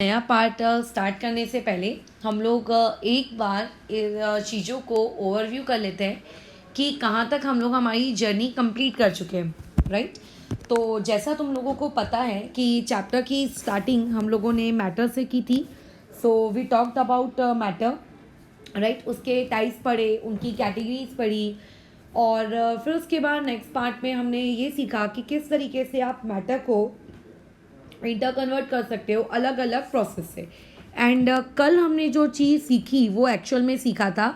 नया part start करने से पहले हम लोग एक बार चीज़ों को ओवरव्यू कर लेते हैं कि कहाँ तक हम लोग हमारी जर्नी कंप्लीट कर चुके हैं, राइट। तो जैसा तुम लोगों को पता है कि चैप्टर की स्टार्टिंग हम लोगों ने मैटर से की थी। So we talked about matter, right. उसके टाइप्स पढ़े, उनकी कैटेगरीज पढ़ी, और फिर उसके बाद नेक्स्ट पार्ट में हमने ये सीखा कि किस तरीके से आप मैटर को इंटर कन्वर्ट कर सकते हो अलग अलग प्रोसेस से। एंड कल हमने जो चीज़ सीखी वो एक्चुअल में सीखा था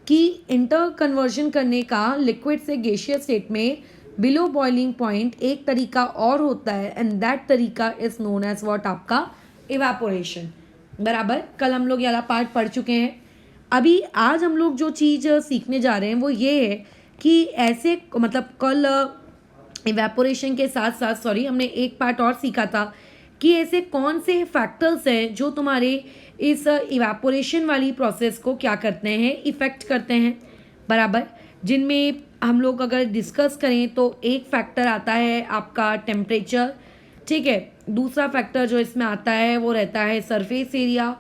कि इंटर कन्वर्जन करने का लिक्विड से गैसियस स्टेट में बिलो बॉइलिंग पॉइंट एक तरीका और होता है, एंड दैट तरीका इज नोन एज व्हाट, आपका इवेपोरेशन। बराबर, कल हम लोग ये वाला पार्ट पढ़ चुके हैं। अभी आज हम लोग जो चीज़ सीखने जा रहे हैं वो ये है कि ऐसे मतलब कल इवेपोरेशन के साथ साथ हमने एक पार्ट और सीखा था कि ऐसे कौन से फैक्टर्स हैं जो तुम्हारे इस इवेपोरेशन वाली प्रोसेस को क्या करते हैं, इफ़ेक्ट करते हैं। बराबर, जिनमें हम लोग अगर डिस्कस करें तो एक फैक्टर आता है आपका टेम्परेचर, ठीक है। दूसरा फैक्टर जो इसमें आता है वो रहता है सरफेस एरिया।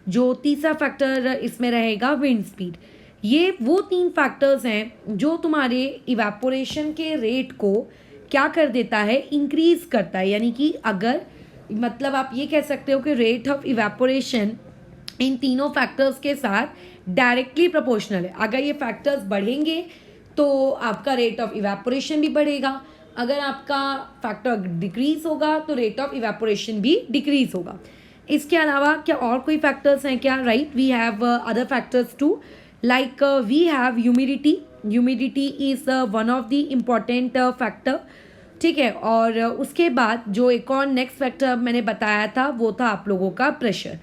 जो तीसरा फैक्टर इसमें रहेगा विंड स्पीड। ये वो तीन फैक्टर्स हैं जो तुम्हारे इवेपोरेशन के रेट को क्या कर देता है, इंक्रीज करता है। यानी कि अगर मतलब आप ये कह सकते हो कि रेट ऑफ इवेपोरेशन इन तीनों फैक्टर्स के साथ डायरेक्टली प्रोपोर्शनल है। अगर ये फैक्टर्स बढ़ेंगे तो आपका रेट ऑफ इवेपोरेशन भी बढ़ेगा, अगर आपका फैक्टर डिक्रीज होगा तो रेट ऑफ इवेपोरेशन भी डिक्रीज होगा। इसके अलावा क्या और कोई फैक्टर्स हैं क्या? Right, we have other factors too, like we have humidity. Humidity is one of the important factor, ठीक है। और उसके बाद जो एक और नेक्स्ट फैक्टर मैंने बताया था वो था आप लोगों का प्रेशर।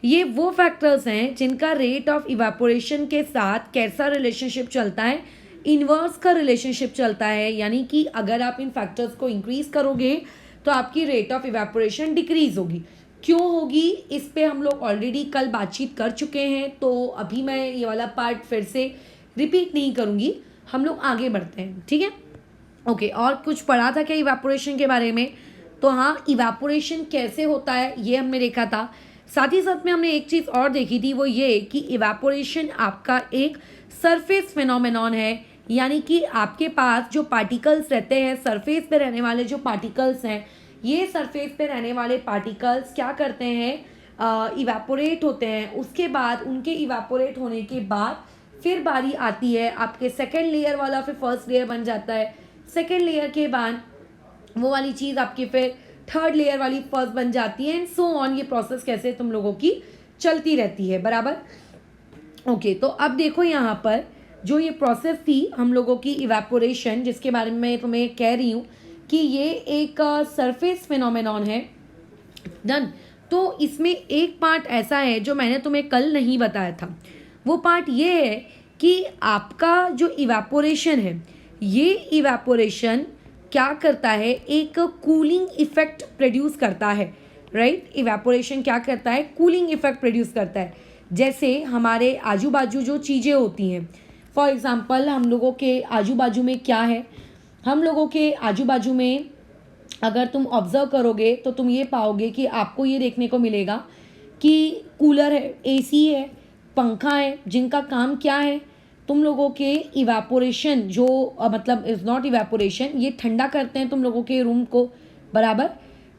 ये वो फैक्टर्स हैं जिनका रेट ऑफ इवेपोरेशन के साथ कैसा रिलेशनशिप चलता है, इन्वर्स का रिलेशनशिप चलता है। यानी कि अगर आप इन फैक्टर्स को इंक्रीज करोगे तो आपकी रेट ऑफ इवेपोरेशन डिक्रीज होगी। क्यों होगी, इस पे हम लोग ऑलरेडी कल बातचीत कर चुके हैं, तो अभी मैं ये वाला पार्ट फिर से रिपीट नहीं करूँगी। हम लोग आगे बढ़ते हैं, ठीक है। ओके, और कुछ पढ़ा था क्या इवेपोरेशन के बारे में? तो हाँ, इवेपोरेशन कैसे होता है ये हमने देखा था। साथ ही साथ में हमने एक चीज़ और देखी थी, वो ये कि इवेपोरेशन आपका एक सरफेस फिनोमेनॉन है। यानी कि आपके पास जो पार्टिकल्स रहते हैं, सरफेस पे रहने वाले जो पार्टिकल्स हैं, ये सरफेस पे रहने वाले पार्टिकल्स क्या करते हैं, इवेपोरेट होते हैं। उसके बाद उनके इवेपोरेट होने के बाद फिर बारी आती है आपके सेकेंड लेयर वाला, फिर फर्स्ट लेयर बन जाता है। सेकेंड लेयर के बाद वो वाली चीज़ आपकी फिर थर्ड लेयर वाली फर्स्ट बन जाती है, एंड सो ऑन। ये प्रोसेस कैसे तुम लोगों की चलती रहती है। बराबर, ओके। तो अब देखो यहाँ पर जो ये प्रोसेस थी हम लोगों की इवेपोरेशन, जिसके बारे में मैं तुम्हें कह रही हूँ कि ये एक सरफेस फिनोमेनॉन है। डन। तो इसमें एक पार्ट ऐसा है जो मैंने तुम्हें कल नहीं बताया था। वो पार्ट ये है कि आपका जो इवेपोरेशन है, ये इवेपोरेशन क्या करता है, एक कूलिंग इफेक्ट प्रोड्यूस करता है, राइट। इवेपोरेशन क्या करता है, कूलिंग इफेक्ट प्रोड्यूस करता है। जैसे हमारे आजू बाजू जो चीज़ें होती हैं, फॉर एग्जांपल हम लोगों के आजू बाजू में क्या है, हम लोगों के आजू बाजू में अगर तुम ऑब्जर्व करोगे तो तुम ये पाओगे कि आपको ये देखने को मिलेगा कि कूलर है, एसी है, पंखा है, जिनका काम क्या है, तुम लोगों के इवेपोरेशन जो मतलब इज़ नॉट इवेपोरेशन, ये ठंडा करते हैं तुम लोगों के रूम को। बराबर,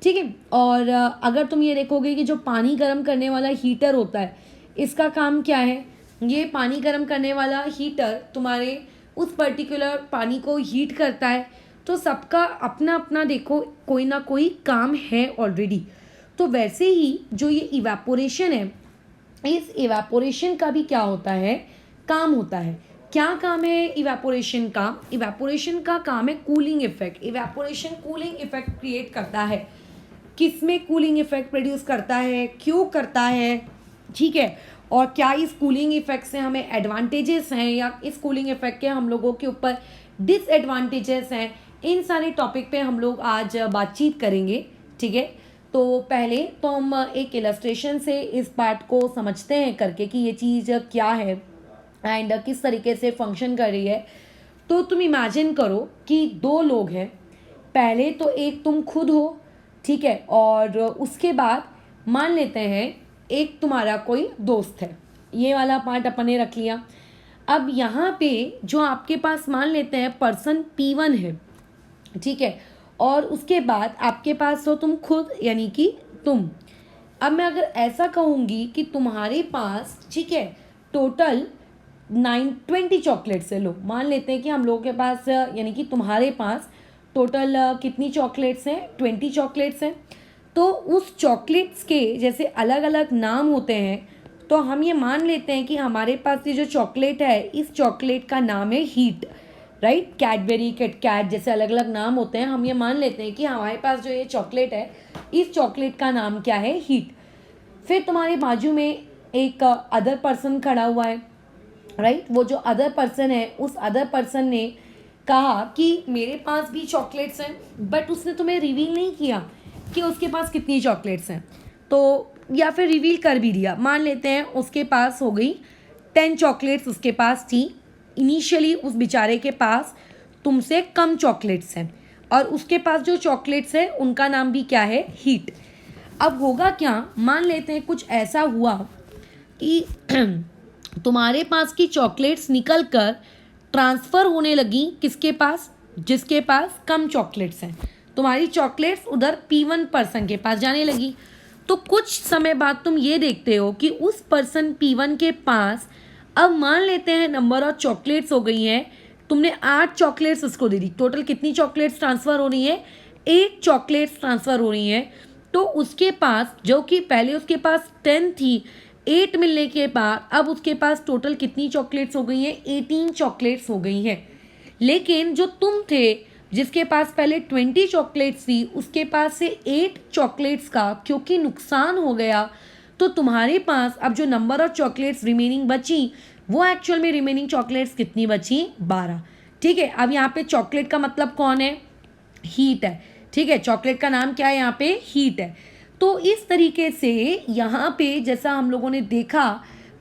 ठीक है। और अगर तुम ये देखोगे कि जो पानी गर्म करने वाला हीटर होता है, इसका काम क्या है, ये पानी गर्म करने वाला हीटर तुम्हारे उस पर्टिकुलर पानी को हीट करता है। तो सबका अपना अपना देखो कोई ना कोई काम है ऑलरेडी। तो वैसे ही जो ये इवेपोरेशन है, इस इवेपोरेशन का भी क्या होता है, काम होता है। क्या काम है इवेपोरेशन का? इवेपोरेशन का काम है cooling effect. Evaporation cooling effect create करता है। किसमें कूलिंग इफेक्ट प्रोड्यूस करता है, क्यों करता है, ठीक है। और क्या इस कूलिंग इफेक्ट से हमें एडवांटेजेस हैं या इस कूलिंग इफेक्ट के हम लोगों के ऊपर डिसएडवांटेजेस हैं, इन सारे टॉपिक पे हम लोग आज बातचीत करेंगे, ठीक है। तो पहले तो हम एक इलस्ट्रेशन से इस पार्ट को समझते हैं करके कि ये चीज़ क्या है एंड किस तरीके से फंक्शन कर रही है। तो तुम इमेजिन करो कि दो लोग हैं। पहले तो एक तुम खुद हो, ठीक है, और उसके बाद मान लेते हैं एक तुम्हारा कोई दोस्त है, ये वाला पार्ट अपन ने रख लिया। अब यहाँ पे जो आपके पास मान लेते हैं पर्सन P1 है, ठीक है, और उसके बाद आपके पास हो तुम खुद यानी कि तुम। अब मैं अगर ऐसा कहूँगी कि तुम्हारे पास, ठीक है, टोटल 20 चॉकलेट्स है। लो मान लेते हैं कि हम लोगों के पास यानी कि तुम्हारे पास टोटल कितनी चॉकलेट्स हैं, 20 चॉकलेट्स हैं। तो उस चॉकलेट्स के जैसे अलग अलग नाम होते हैं, तो हम ये मान लेते हैं कि हमारे पास ये जो चॉकलेट है, इस चॉकलेट का नाम है हीट, राइट। कैडबेरी, किटकैट जैसे अलग अलग नाम होते हैं। हम ये मान लेते हैं कि हमारे पास जो ये चॉकलेट है, इस चॉकलेट का नाम क्या है, हीट। फिर तुम्हारे बाजू में एक अदर पर्सन खड़ा हुआ है, राइट। वो जो अदर पर्सन है, उस अदर पर्सन ने कहा कि मेरे पास भी चॉकलेट्स हैं, बट उसने तुम्हें रिवील नहीं किया कि उसके पास कितनी चॉकलेट्स हैं। तो या फिर रिवील कर भी दिया, मान लेते हैं उसके पास हो गई 10 चॉकलेट्स उसके पास थी। इनिशियली उस बेचारे के पास तुमसे कम चॉकलेट्स हैं, और उसके पास जो चॉकलेट्स है उनका नाम भी क्या है, हीट। अब होगा क्या, मान लेते हैं कुछ ऐसा हुआ कि तुम्हारे पास की चॉकलेट्स निकल कर ट्रांसफ़र होने लगी किसके पास, जिसके पास कम चॉकलेट्स हैं। तुम्हारी चॉकलेट्स उधर P1 पर्सन के पास जाने लगी। तो कुछ समय बाद तुम ये देखते हो कि उस पर्सन P1 के पास, अब मान लेते हैं नंबर ऑफ चॉकलेट्स हो गई हैं, तुमने 8 चॉकलेट्स उसको दे दी। टोटल कितनी चॉकलेट्स ट्रांसफ़र हो रही है, 8 चॉकलेट्स ट्रांसफ़र हो रही हैं। तो उसके पास, जो कि पहले उसके पास 10 थी, 8 मिलने के बाद अब उसके पास टोटल कितनी चॉकलेट्स हो गई हैं, 18 चॉकलेट्स हो गई हैं। लेकिन जो तुम थे, जिसके पास पहले 20 चॉकलेट्स थी, उसके पास से 8 चॉकलेट्स का क्योंकि नुकसान हो गया, तो तुम्हारे पास अब जो नंबर ऑफ चॉकलेट्स रिमेनिंग बची, वो एक्चुअल में रिमेनिंग चॉकलेट्स कितनी बची, 12। ठीक है। अब यहाँ पे चॉकलेट का मतलब कौन है, हीट है, ठीक है। चॉकलेट का नाम क्या है, यहाँ पे हीट है। तो इस तरीके से यहाँ पे जैसा हम लोगों ने देखा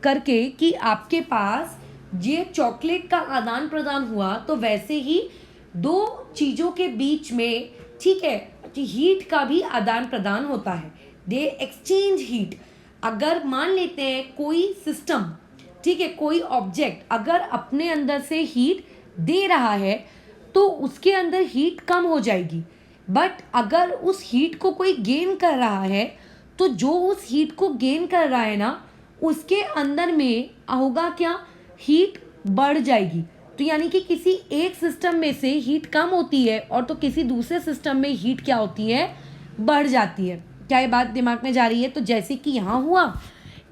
करके कि आपके पास ये चॉकलेट का आदान प्रदान हुआ, तो वैसे ही दो चीज़ों के बीच में, ठीक है, हीट का भी आदान प्रदान होता है। दे एक्सचेंज हीट। अगर मान लेते हैं कोई सिस्टम, ठीक है, कोई ऑब्जेक्ट अगर अपने अंदर से हीट दे रहा है, तो उसके अंदर हीट कम हो जाएगी। बट अगर उस हीट को कोई गेन कर रहा है, तो जो उस हीट को गेन कर रहा है ना, उसके अंदर में होगा क्या, हीट बढ़ जाएगी। तो यानी कि किसी एक सिस्टम में से हीट कम होती है, और तो किसी दूसरे सिस्टम में हीट क्या होती है, बढ़ जाती है। क्या ये बात दिमाग में जा रही है। तो जैसे कि यहाँ हुआ,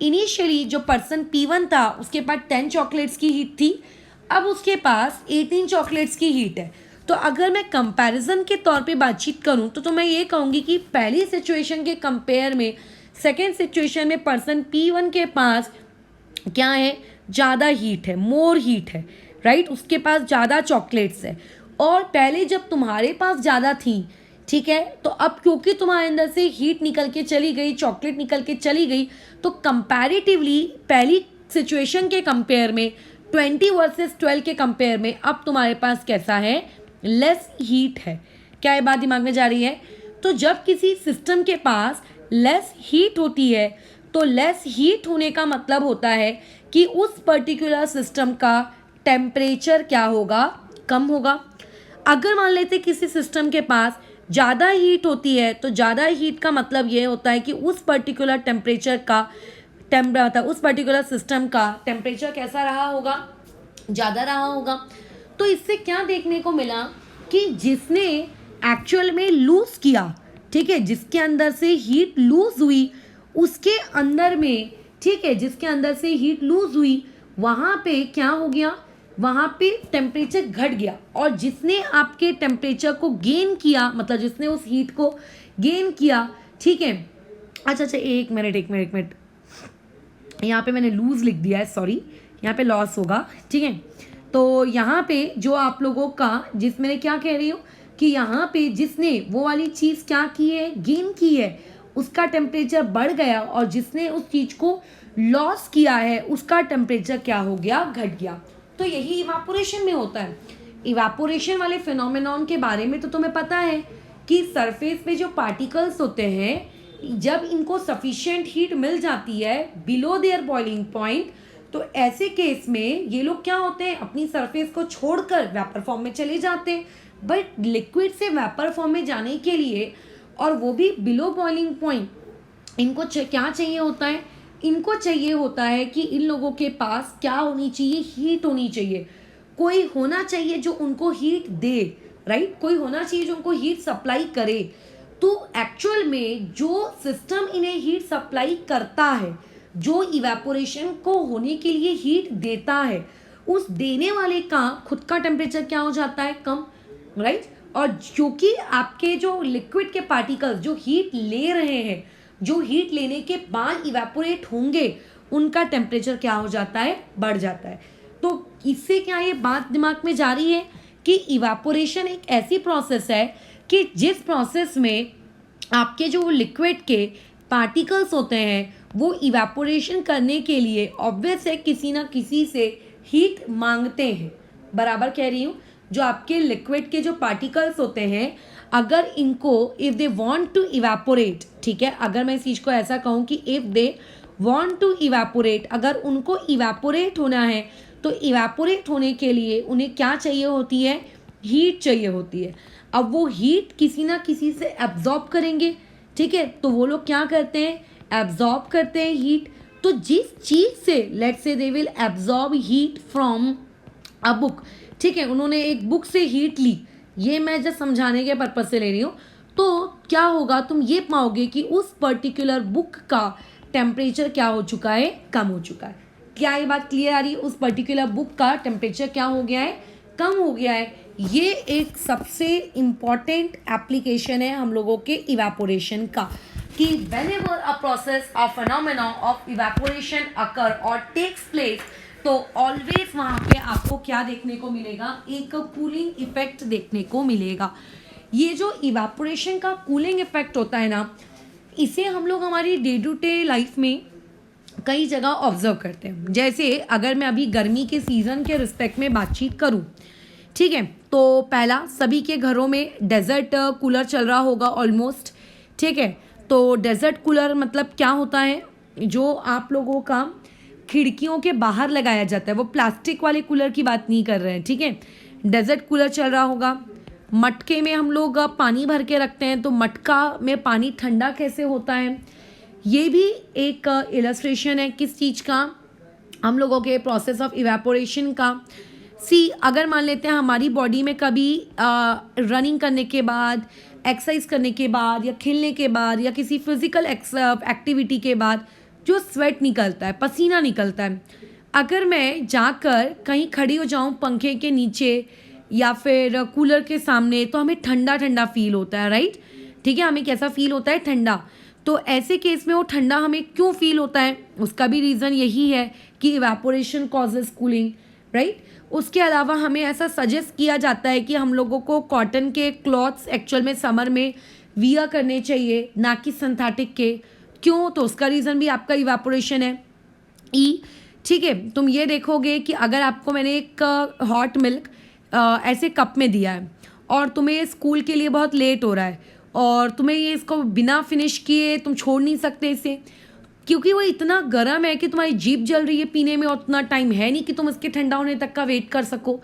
इनिशियली जो पर्सन P1 था, उसके पास 10 चॉकलेट्स की हीट थी, अब उसके पास 18 चॉकलेट्स की हीट है। तो अगर मैं कंपैरिजन के तौर पे बातचीत करूं, तो मैं ये कहूँगी कि पहली सिचुएशन के कंपेयर में सेकेंड सिचुएशन में पर्सन P1 के पास क्या है, ज़्यादा हीट है, मोर हीट है, राइट। उसके पास ज़्यादा चॉकलेट्स है, और पहले जब तुम्हारे पास ज़्यादा थी, ठीक है, तो अब क्योंकि तुम्हारे अंदर से हीट निकल के चली गई, चॉकलेट निकल के चली गई, तो कंपैरेटिवली पहली सिचुएशन के कंपेयर में 20 वर्सेस 12 के कंपेयर में अब तुम्हारे पास कैसा है, लेस हीट है। क्या ये बात दिमाग में जा रही है। तो जब किसी सिस्टम के पास लेस हीट होती है, तो लेस हीट होने का मतलब होता है कि उस पर्टिकुलर सिस्टम का टेम्परेचर क्या होगा, कम होगा। अगर मान लेते किसी सिस्टम के पास ज़्यादा हीट होती है, तो ज़्यादा हीट का मतलब ये होता है कि उस पर्टिकुलर टेम्परेचर का उस पर्टिकुलर सिस्टम का टेम्परेचर कैसा रहा होगा, ज़्यादा रहा होगा। तो इससे क्या देखने को मिला कि जिसने एक्चुअल में लूज़ किया, ठीक है, जिसके अंदर से हीट लूज़ हुई, उसके अंदर में, ठीक है, जिसके अंदर से हीट लूज़ हुई, वहाँ पे क्या हो गया, वहाँ पे टेम्परेचर घट गया। और जिसने आपके टेम्परेचर को गेन किया, मतलब जिसने उस हीट को गेन किया, ठीक है, अच्छा एक मिनट, यहाँ पे मैंने लूज़ लिख दिया है, सॉरी, यहाँ पे लॉस होगा, ठीक है। तो यहाँ पे जो आप लोगों का, जिस मैंने क्या कह रही हूँ कि यहाँ पे जिसने वो वाली चीज़ क्या की है, गेन की है, उसका टेम्परेचर बढ़ गया, और जिसने उस चीज़ को लॉस किया है, उसका टेम्परेचर क्या हो गया, घट गया। तो यही इवापोरेशन में होता है। इवापोरेशन वाले फिनोमेनॉन के बारे में तो तुम्हें पता है कि सरफेस पे जो पार्टिकल्स होते हैं, जब इनको सफिशिएंट हीट मिल जाती है बिलो देयर बॉइलिंग पॉइंट, तो ऐसे केस में ये लोग क्या होते हैं, अपनी सरफेस को छोड़कर वेपर फॉर्म में चले जाते हैं। बट लिक्विड से वेपर फॉर्म में जाने के लिए, और वो भी बिलो बॉइलिंग पॉइंट, इनको क्या चाहिए होता है, इनको चाहिए होता है कि इन लोगों के पास क्या होनी चाहिए, हीट होनी चाहिए। कोई होना चाहिए जो उनको हीट दे, राइट, कोई होना चाहिए जो उनको हीट सप्लाई करे। तो एक्चुअल में जो सिस्टम इन्हें हीट सप्लाई करता है, जो इवेपोरेशन को होने के लिए हीट देता है, उस देने वाले का खुद का टेम्परेचर क्या हो जाता है, कम, राइट। और क्योंकि आपके जो लिक्विड के पार्टिकल्स जो हीट ले रहे हैं, जो हीट लेने के बाद इवेपोरेट होंगे, उनका टेम्परेचर क्या हो जाता है, बढ़ जाता है। तो इससे क्या ये बात दिमाग में जा रही है कि इवेपोरेशन एक ऐसी प्रोसेस है कि जिस प्रोसेस में आपके जो लिक्विड के पार्टिकल्स होते हैं वो इवेपोरेशन करने के लिए ऑब्वियस है किसी ना किसी से हीट मांगते हैं। बराबर कह रही हूँ, जो आपके लिक्विड के जो पार्टिकल्स होते हैं, अगर इनको if they want to evaporate, ठीक है, अगर मैं इस चीज़ को ऐसा कहूँ कि if they want to evaporate, अगर उनको इवेपोरेट होना है, तो इवेपोरेट होने के लिए उन्हें क्या चाहिए होती है, हीट चाहिए होती है। अब वो हीट किसी ना किसी से एब्जॉर्ब करेंगे, ठीक है, तो वो लोग क्या करते हैं, एब्जॉर्ब करते हैं हीट। तो जिस चीज़ से, let's say they will absorb heat from a book, ठीक है, उन्होंने एक बुक से हीट ली, ये मैं जस्ट समझाने के पर्पज से ले रही हूँ। तो क्या होगा, तुम ये पाओगे कि उस पर्टिकुलर बुक का टेम्परेचर क्या हो चुका है, कम हो चुका है। क्या ये बात क्लियर आ रही है, उस पर्टिकुलर बुक का टेम्परेचर क्या हो गया है, कम हो गया है। ये एक सबसे इम्पॉर्टेंट एप्लीकेशन है हम लोगों के इवेपोरेशन का, कि whenever a process or phenomena of evaporation occur or takes place, तो ऑलवेज वहाँ पे आपको क्या देखने को मिलेगा, एक कूलिंग इफेक्ट देखने को मिलेगा। ये जो इवेपोरेशन का कूलिंग इफेक्ट होता है ना, इसे हम लोग हमारी डे टू डे लाइफ में कई जगह ऑब्जर्व करते हैं। जैसे अगर मैं अभी गर्मी के सीज़न के रिस्पेक्ट में बातचीत करूँ, ठीक है, तो पहला सभी के घरों में डेजर्ट कूलर चल रहा होगा ऑलमोस्ट, ठीक है। तो डेजर्ट कूलर मतलब क्या होता है, जो आप लोगों का खिड़कियों के बाहर लगाया जाता है, वो प्लास्टिक वाले कूलर की बात नहीं कर रहे हैं, ठीक है। डेजर्ट कूलर चल रहा होगा, मटके में हम लोग पानी भर के रखते हैं, तो मटका में पानी ठंडा कैसे होता है, ये भी एक इलस्ट्रेशन है किस चीज़ का, हम लोगों के प्रोसेस ऑफ इवेपोरेशन का। अगर मान लेते हैं हमारी बॉडी में कभी रनिंग करने के बाद, एक्सरसाइज करने के बाद, या खेलने के बाद, या किसी फिजिकल एक्टिविटी के बाद जो स्वेट निकलता है, पसीना निकलता है, अगर मैं जाकर कहीं खड़ी हो जाऊं पंखे के नीचे या फिर कूलर के सामने, तो हमें ठंडा ठंडा फील होता है, राइट, ठीक है, हमें कैसा फील होता है, ठंडा। तो ऐसे केस में वो ठंडा हमें क्यों फील होता है, उसका भी रीज़न यही है कि इवेपोरेशन कॉजेज कूलिंग, राइट। उसके अलावा हमें ऐसा सजेस्ट किया जाता है कि हम लोगों को कॉटन के क्लॉथ्स एक्चुअल में समर में वियर करने चाहिए, ना कि सिंथेटिक के। क्यों, तो उसका रीज़न भी आपका इवेपोरेशन है। ठीक है, तुम ये देखोगे कि अगर आपको मैंने एक हॉट मिल्क ऐसे कप में दिया है और तुम्हें स्कूल के लिए बहुत लेट हो रहा है, और तुम्हें ये इसको बिना फिनिश किए तुम छोड़ नहीं सकते इसे, क्योंकि वो इतना गर्म है कि तुम्हारी जीभ जल रही है पीने में, और उतना टाइम है नहीं कि तुम इसके ठंडा होने तक का वेट कर सको।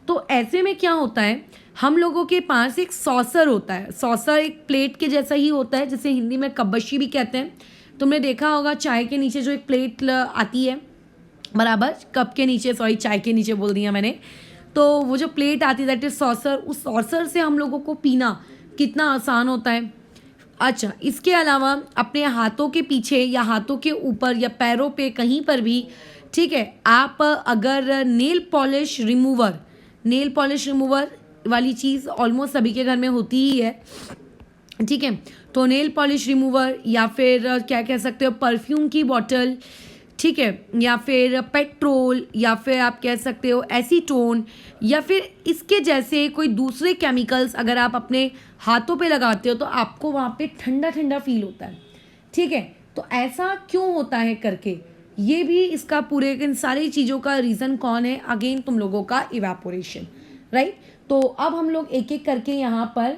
तो ऐसे में क्या होता है, हम लोगों के पास एक सॉसर होता है। सॉसर एक प्लेट के जैसा ही होता है, जिसे हिंदी में कब्बशी भी कहते हैं। तुमने देखा होगा चाय के नीचे जो एक प्लेट आती है, बराबर, कप के नीचे, सॉरी चाय के नीचे बोल दिया मैंने, तो वो जो प्लेट आती है दैट इज सॉसर। उस सॉसर से हम लोगों को पीना कितना आसान होता है। अच्छा, इसके अलावा अपने हाथों के पीछे या हाथों के ऊपर या पैरों पे कहीं पर भी, ठीक है, आप अगर नेल पॉलिश रिमूवर वाली चीज़ ऑलमोस्ट सभी के घर में होती ही है, ठीक है, तो नेल पॉलिश रिमूवर, या फिर क्या कह सकते हो, परफ्यूम की बॉटल, ठीक है, या फिर पेट्रोल, या फिर आप कह सकते हो एसीटोन, या फिर इसके जैसे कोई दूसरे केमिकल्स अगर आप अपने हाथों पे लगाते हो तो आपको वहाँ पे ठंडा ठंडा फील होता है, ठीक है। तो ऐसा क्यों होता है करके, ये भी इसका पूरे इन सारी चीज़ों का रीज़न कौन है, अगेन तुम लोगों का इवेपोरेशन, राइट। तो अब हम लोग एक एक करके यहाँ पर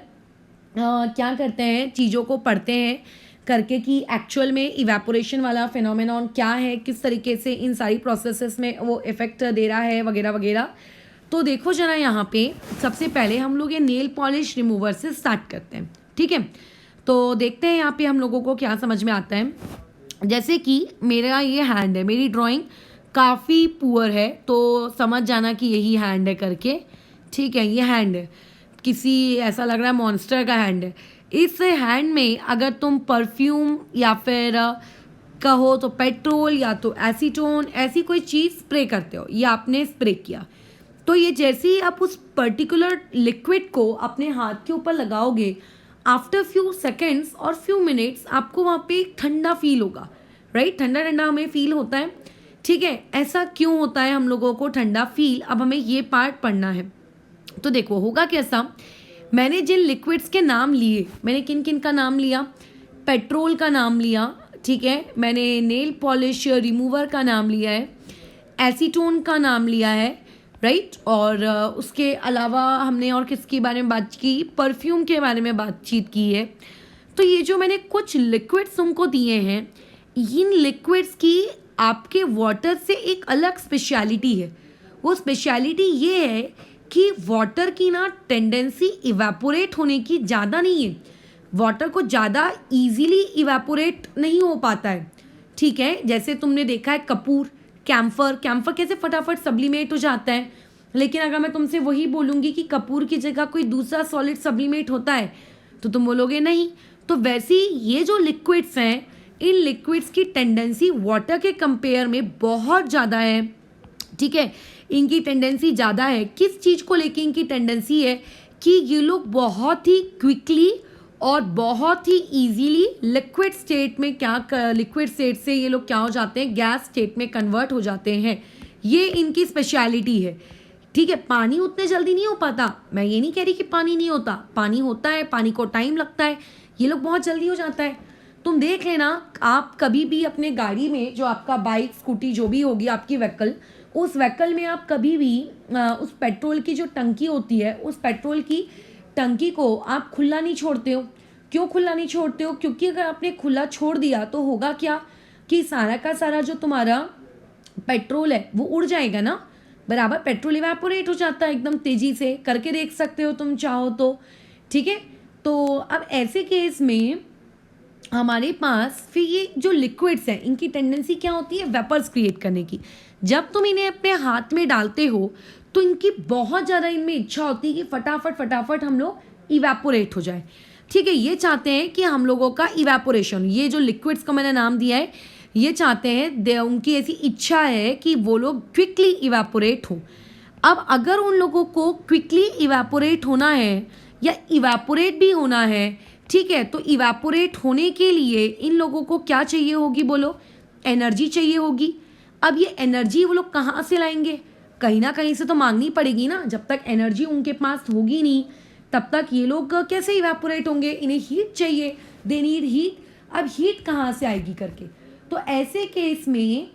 क्या करते हैं, चीज़ों को पढ़ते हैं। करके कि एक्चुअल में इवेपोरेशन वाला फिनोमेनॉन क्या है, किस तरीके से इन सारी प्रोसेसेस में वो इफ़ेक्ट दे रहा है वगैरह वगैरह। तो देखो जरा यहाँ पे सबसे पहले हम लोग ये नेल पॉलिश रिमूवर से स्टार्ट करते हैं, ठीक है। तो देखते हैं यहाँ पे हम लोगों को क्या समझ में आता है। जैसे कि मेरा ये हैंड है, मेरी ड्राइंग काफ़ी पुअर है, तो समझ जाना कि यही हैंड है करके, ठीक है। ये हैंड है, किसी ऐसा लग रहा है मॉन्स्टर का हैंड है। इस हैंड में अगर तुम परफ्यूम या फिर कहो तो पेट्रोल या तो एसीटोन ऐसी कोई चीज़ स्प्रे करते हो, या आपने स्प्रे किया, तो ये जैसे ही आप उस पर्टिकुलर लिक्विड को अपने हाथ के ऊपर लगाओगे, आफ्टर फ्यू सेकेंड्स और फ्यू मिनट्स आपको वहाँ पे ठंडा फील होगा, राइट। ठंडा ठंडा हमें फील होता है, ठीक है। ऐसा क्यों होता है हम लोगों को ठंडा फील, अब हमें ये पार्ट पढ़ना है। तो देखो होगा कैसा, मैंने जिन लिक्विड्स के नाम लिए, मैंने किन किन का नाम लिया, पेट्रोल का नाम लिया, ठीक है, मैंने नेल पॉलिश रिमूवर का नाम लिया है, एसीटोन का नाम लिया है, राइट। और उसके अलावा हमने और किसके बारे में बात की, परफ्यूम के बारे में बातचीत की है। तो ये जो मैंने कुछ लिक्विड्स तुमको दिए हैं, इन लिक्विड्स की आपके वाटर से एक अलग स्पेशलिटी है। वो स्पेशलिटी ये है कि वाटर की ना टेंडेंसी इवेपोरेट होने की ज़्यादा नहीं है, वाटर को ज़्यादा इजीली इवेपोरेट नहीं हो पाता है, ठीक है। जैसे तुमने देखा है कपूर, कैम्फर कैसे फटाफट सब्लिमेट हो जाता है, लेकिन अगर मैं तुमसे वही बोलूँगी कि कपूर की जगह कोई दूसरा सॉलिड सब्लिमेट होता है तो तुम बोलोगे नहीं। तो वैसे ही ये जो लिक्विड्स हैं, इन लिक्विड्स की टेंडेंसी वाटर के कंपेयर में बहुत ज़्यादा है, ठीक है। इनकी टेंडेंसी ज़्यादा है, किस चीज़ को लेके इनकी टेंडेंसी है कि ये लोग बहुत ही क्विकली और बहुत ही इजीली लिक्विड स्टेट में लिक्विड स्टेट से ये लोग क्या हो जाते हैं, गैस स्टेट में कन्वर्ट हो जाते हैं। ये इनकी स्पेशलिटी है, ठीक है। पानी उतने जल्दी नहीं हो पाता, मैं ये नहीं कह रही कि पानी नहीं होता, पानी होता है, पानी को टाइम लगता है, ये लोग बहुत जल्दी हो जाता है। तुम देख लेना, आप कभी भी अपने गाड़ी में, जो आपका बाइक स्कूटी जो भी होगी आपकी व्हीकल, उस व्हीकल में आप कभी भी उस पेट्रोल की जो टंकी होती है, उस पेट्रोल की टंकी को आप खुला नहीं छोड़ते हो। क्यों खुला नहीं छोड़ते हो? क्योंकि अगर आपने खुला छोड़ दिया तो होगा क्या कि सारा का सारा जो तुम्हारा पेट्रोल है वो उड़ जाएगा ना, बराबर। पेट्रोल इवेपोरेट हो जाता है एकदम तेज़ी से, करके देख सकते हो तुम चाहो तो, ठीक है। तो अब ऐसे केस में हमारे पास फिर ये जो लिक्विड्स हैं, इनकी टेंडेंसी क्या होती है, वेपर्स क्रिएट करने की। जब तुम इन्हें अपने हाथ में डालते हो तो इनकी बहुत ज़्यादा इनमें इच्छा होती है कि फटाफट फटाफट हम लोग इवेपोरेट हो जाए, ठीक है। ये चाहते हैं कि हम लोगों का इवेपोरेशन, ये जो लिक्विड्स का मैंने नाम दिया है, ये चाहते हैं, उनकी ऐसी इच्छा है कि वो लोग क्विकली इवेपोरेट हो। अब अगर उन लोगों को क्विकली इवेपोरेट होना है या इवेपोरेट भी होना है, ठीक है, तो इवेपोरेट होने के लिए इन लोगों को क्या चाहिए होगी, बोलो, एनर्जी चाहिए होगी। अब ये एनर्जी वो लोग कहाँ से लाएंगे, कहीं ना कहीं से तो मांगनी पड़ेगी ना। जब तक एनर्जी उनके पास होगी नहीं तब तक ये लोग कैसे इवेपोरेट होंगे, इन्हें हीट चाहिए, दे नीड हीट। अब हीट कहाँ से आएगी करके, तो ऐसे केस में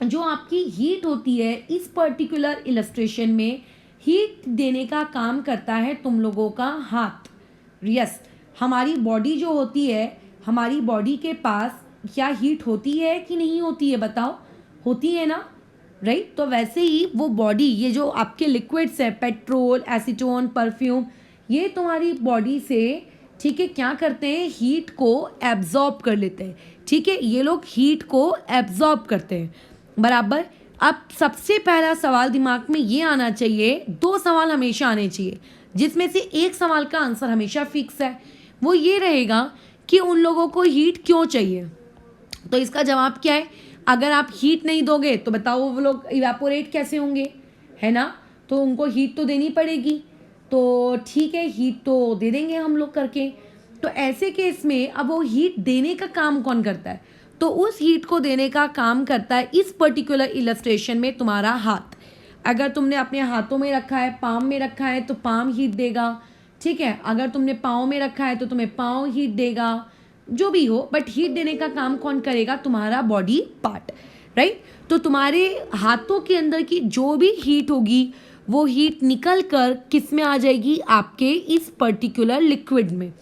जो आपकी हीट होती है, इस पर्टिकुलर इलस्ट्रेशन में हीट देने का काम करता है तुम लोगों का हाथ। यस, हमारी बॉडी जो होती है, हमारी बॉडी के पास क्या हीट होती है कि नहीं होती है, बताओ, होती है ना, राइट। तो वैसे ही वो बॉडी, ये जो आपके लिक्विड्स है, पेट्रोल, एसीटोन, परफ्यूम, ये तुम्हारी बॉडी से, ठीक है, क्या करते हैं, हीट को एब्जॉर्ब कर लेते हैं, ठीक है। ये लोग हीट को एब्जॉर्ब करते हैं, बराबर। अब सबसे पहला सवाल दिमाग में ये आना चाहिए, दो सवाल हमेशा आने चाहिए, जिसमें से एक सवाल का आंसर हमेशा फिक्स है, वो ये रहेगा कि उन लोगों को हीट क्यों चाहिए। तो इसका जवाब क्या है, अगर आप हीट नहीं दोगे तो बताओ वो लोग इवेपोरेट कैसे होंगे, है ना। तो उनको हीट तो देनी पड़ेगी, तो ठीक है, हीट तो दे देंगे हम लोग करके। तो ऐसे केस में अब वो हीट देने का काम कौन करता है, तो उस हीट को देने का काम करता है इस पर्टिकुलर इलस्ट्रेशन में तुम्हारा हाथ। अगर तुमने अपने हाथों में रखा है, पाम में रखा है, तो पाम हीट देगा, ठीक है। अगर तुमने पाँव में रखा है तो तुम्हें पाँव हीट देगा, जो भी हो, बट हीट देने का काम कौन करेगा, तुम्हारा बॉडी पार्ट, राइट। तो तुम्हारे हाथों के अंदर की जो भी हीट होगी वो हीट निकल कर किस में आ जाएगी, आपके इस पर्टिकुलर लिक्विड में।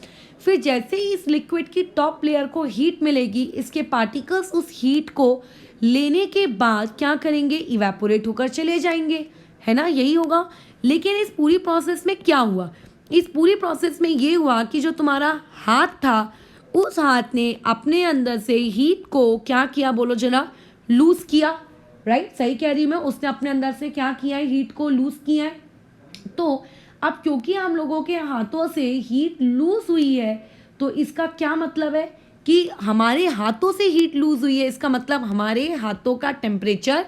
फिर जैसे ही इस लिक्विड की टॉप लेयर को हीट मिलेगी, इसके पार्टिकल्स उस हीट को लेने के बाद क्या करेंगे, इवेपोरेट होकर चले जाएंगे, है ना, यही होगा। लेकिन इस पूरी प्रोसेस में क्या हुआ, इस पूरी प्रोसेस में ये हुआ कि जो तुम्हारा हाथ था, उस हाथ ने अपने अंदर से हीट को क्या किया, बोलो जरा, लूज़ किया, राइट, सही कह रही मैं, उसने अपने अंदर से क्या किया है, हीट को लूज़ किया है। तो अब क्योंकि हम लोगों के हाथों से हीट लूज़ हुई है, तो इसका क्या मतलब है कि हमारे हाथों से हीट लूज़ हुई है, इसका मतलब हमारे हाथों का टेम्परेचर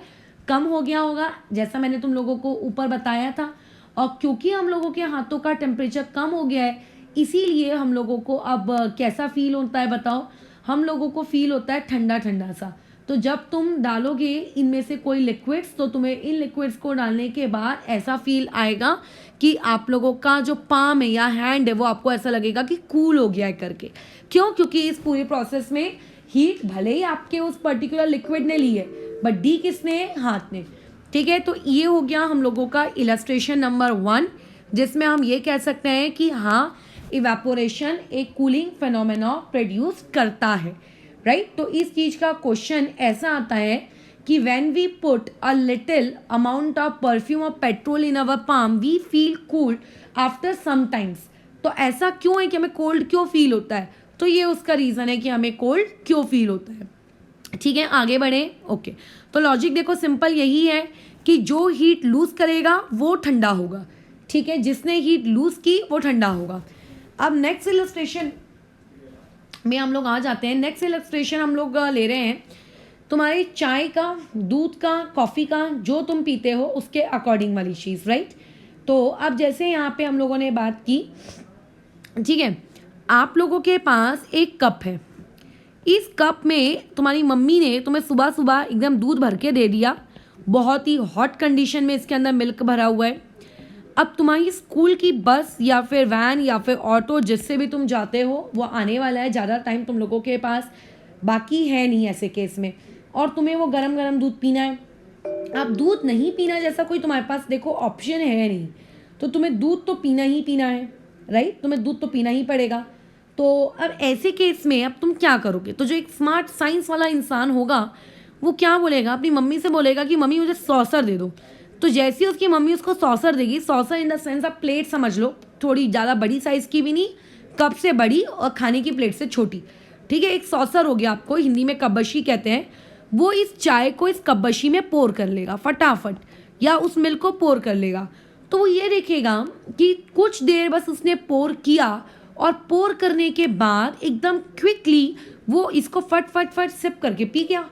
कम हो गया होगा, जैसा मैंने तुम लोगों को ऊपर बताया था। और क्योंकि हम लोगों के हाथों का टेम्परेचर कम हो गया है, इसीलिए हम लोगों को अब कैसा फील होता है बताओ, हम लोगों को फील होता है ठंडा ठंडा सा। तो जब तुम डालोगे इनमें से कोई लिक्विड्स, तो तुम्हें इन लिक्विड्स को डालने के बाद ऐसा फील आएगा कि आप लोगों का जो पाम है या हैंड है, वो आपको ऐसा लगेगा कि कूल हो गया है करके। क्यों? क्योंकि इस पूरे प्रोसेस में हीट भले ही आपके उस पर्टिकुलर लिक्विड ने ली है, बट डी किसने है, हाथ ने। ठीक है, तो ये हो गया हम लोगों का इलस्ट्रेशन नंबर 1, जिसमें हम ये कह सकते हैं कि हाँ, इवेपोरेशन एक कूलिंग फिनोमेना प्रोड्यूस करता है, राइट। तो इस चीज़ का क्वेश्चन ऐसा आता है कि when we put a little amount of perfume और petrol in our palm we feel cold after some times. तो ऐसा क्यों है कि हमें कोल्ड क्यों फील होता है, तो ये उसका रीज़न है कि हमें कोल्ड क्यों फील होता है। ठीक है, आगे बढ़े। ओके, तो लॉजिक देखो सिंपल यही है कि जो हीट लूज़ करेगा वो ठंडा होगा। ठीक है, जिसने हीट लूज़ की वो ठंडा होगा। अब नेक्स्ट इलस्ट्रेशन में हम लोग आ जाते हैं। नेक्स्ट इलस्ट्रेशन हम लोग ले रहे हैं तुम्हारी चाय का, दूध का, कॉफ़ी का, जो तुम पीते हो उसके अकॉर्डिंग वाली चीज़, राइट। तो अब जैसे यहाँ पे हम लोगों ने बात की, ठीक है, आप लोगों के पास एक कप है, इस कप में तुम्हारी मम्मी ने तुम्हें सुबह सुबह एकदम दूध भर के दे दिया, बहुत ही हॉट कंडीशन में इसके अंदर मिल्क भरा हुआ है। अब तुम्हारी स्कूल की बस या फिर वैन या फिर ऑटो, जिससे भी तुम जाते हो, वो आने वाला है, ज़्यादा टाइम तुम लोगों के पास बाकी है नहीं ऐसे केस में, और तुम्हें वो गरम गरम दूध पीना है। अब दूध नहीं पीना जैसा कोई तुम्हारे पास देखो ऑप्शन है नहीं, तो तुम्हें दूध तो पीना ही पीना है, राइट, तुम्हें दूध तो पीना ही पड़ेगा। तो अब ऐसे केस में अब तुम क्या करोगे, तो जो एक स्मार्ट साइंस वाला इंसान होगा वो क्या बोलेगा, अपनी मम्मी से बोलेगा कि मम्मी मुझे सॉसर दे दो। तो जैसे ही उसकी मम्मी उसको सॉसर देगी, सॉसर इन द सेंस आप प्लेट समझ लो, थोड़ी ज़्यादा बड़ी साइज़ की भी नहीं, कप से बड़ी और खाने की प्लेट से छोटी, ठीक है, एक सॉसर हो गया, आपको हिंदी में कब्बशी कहते हैं। वो इस चाय को इस कब्बशी में पोर कर लेगा फटाफट, या उस मिल्क को पोर कर लेगा। तो वो ये देखेगा कि कुछ देर बस उसने पोर किया, और पोर करने के बाद एकदम क्विकली वो इसको फट फट फट सिप करके पी गया।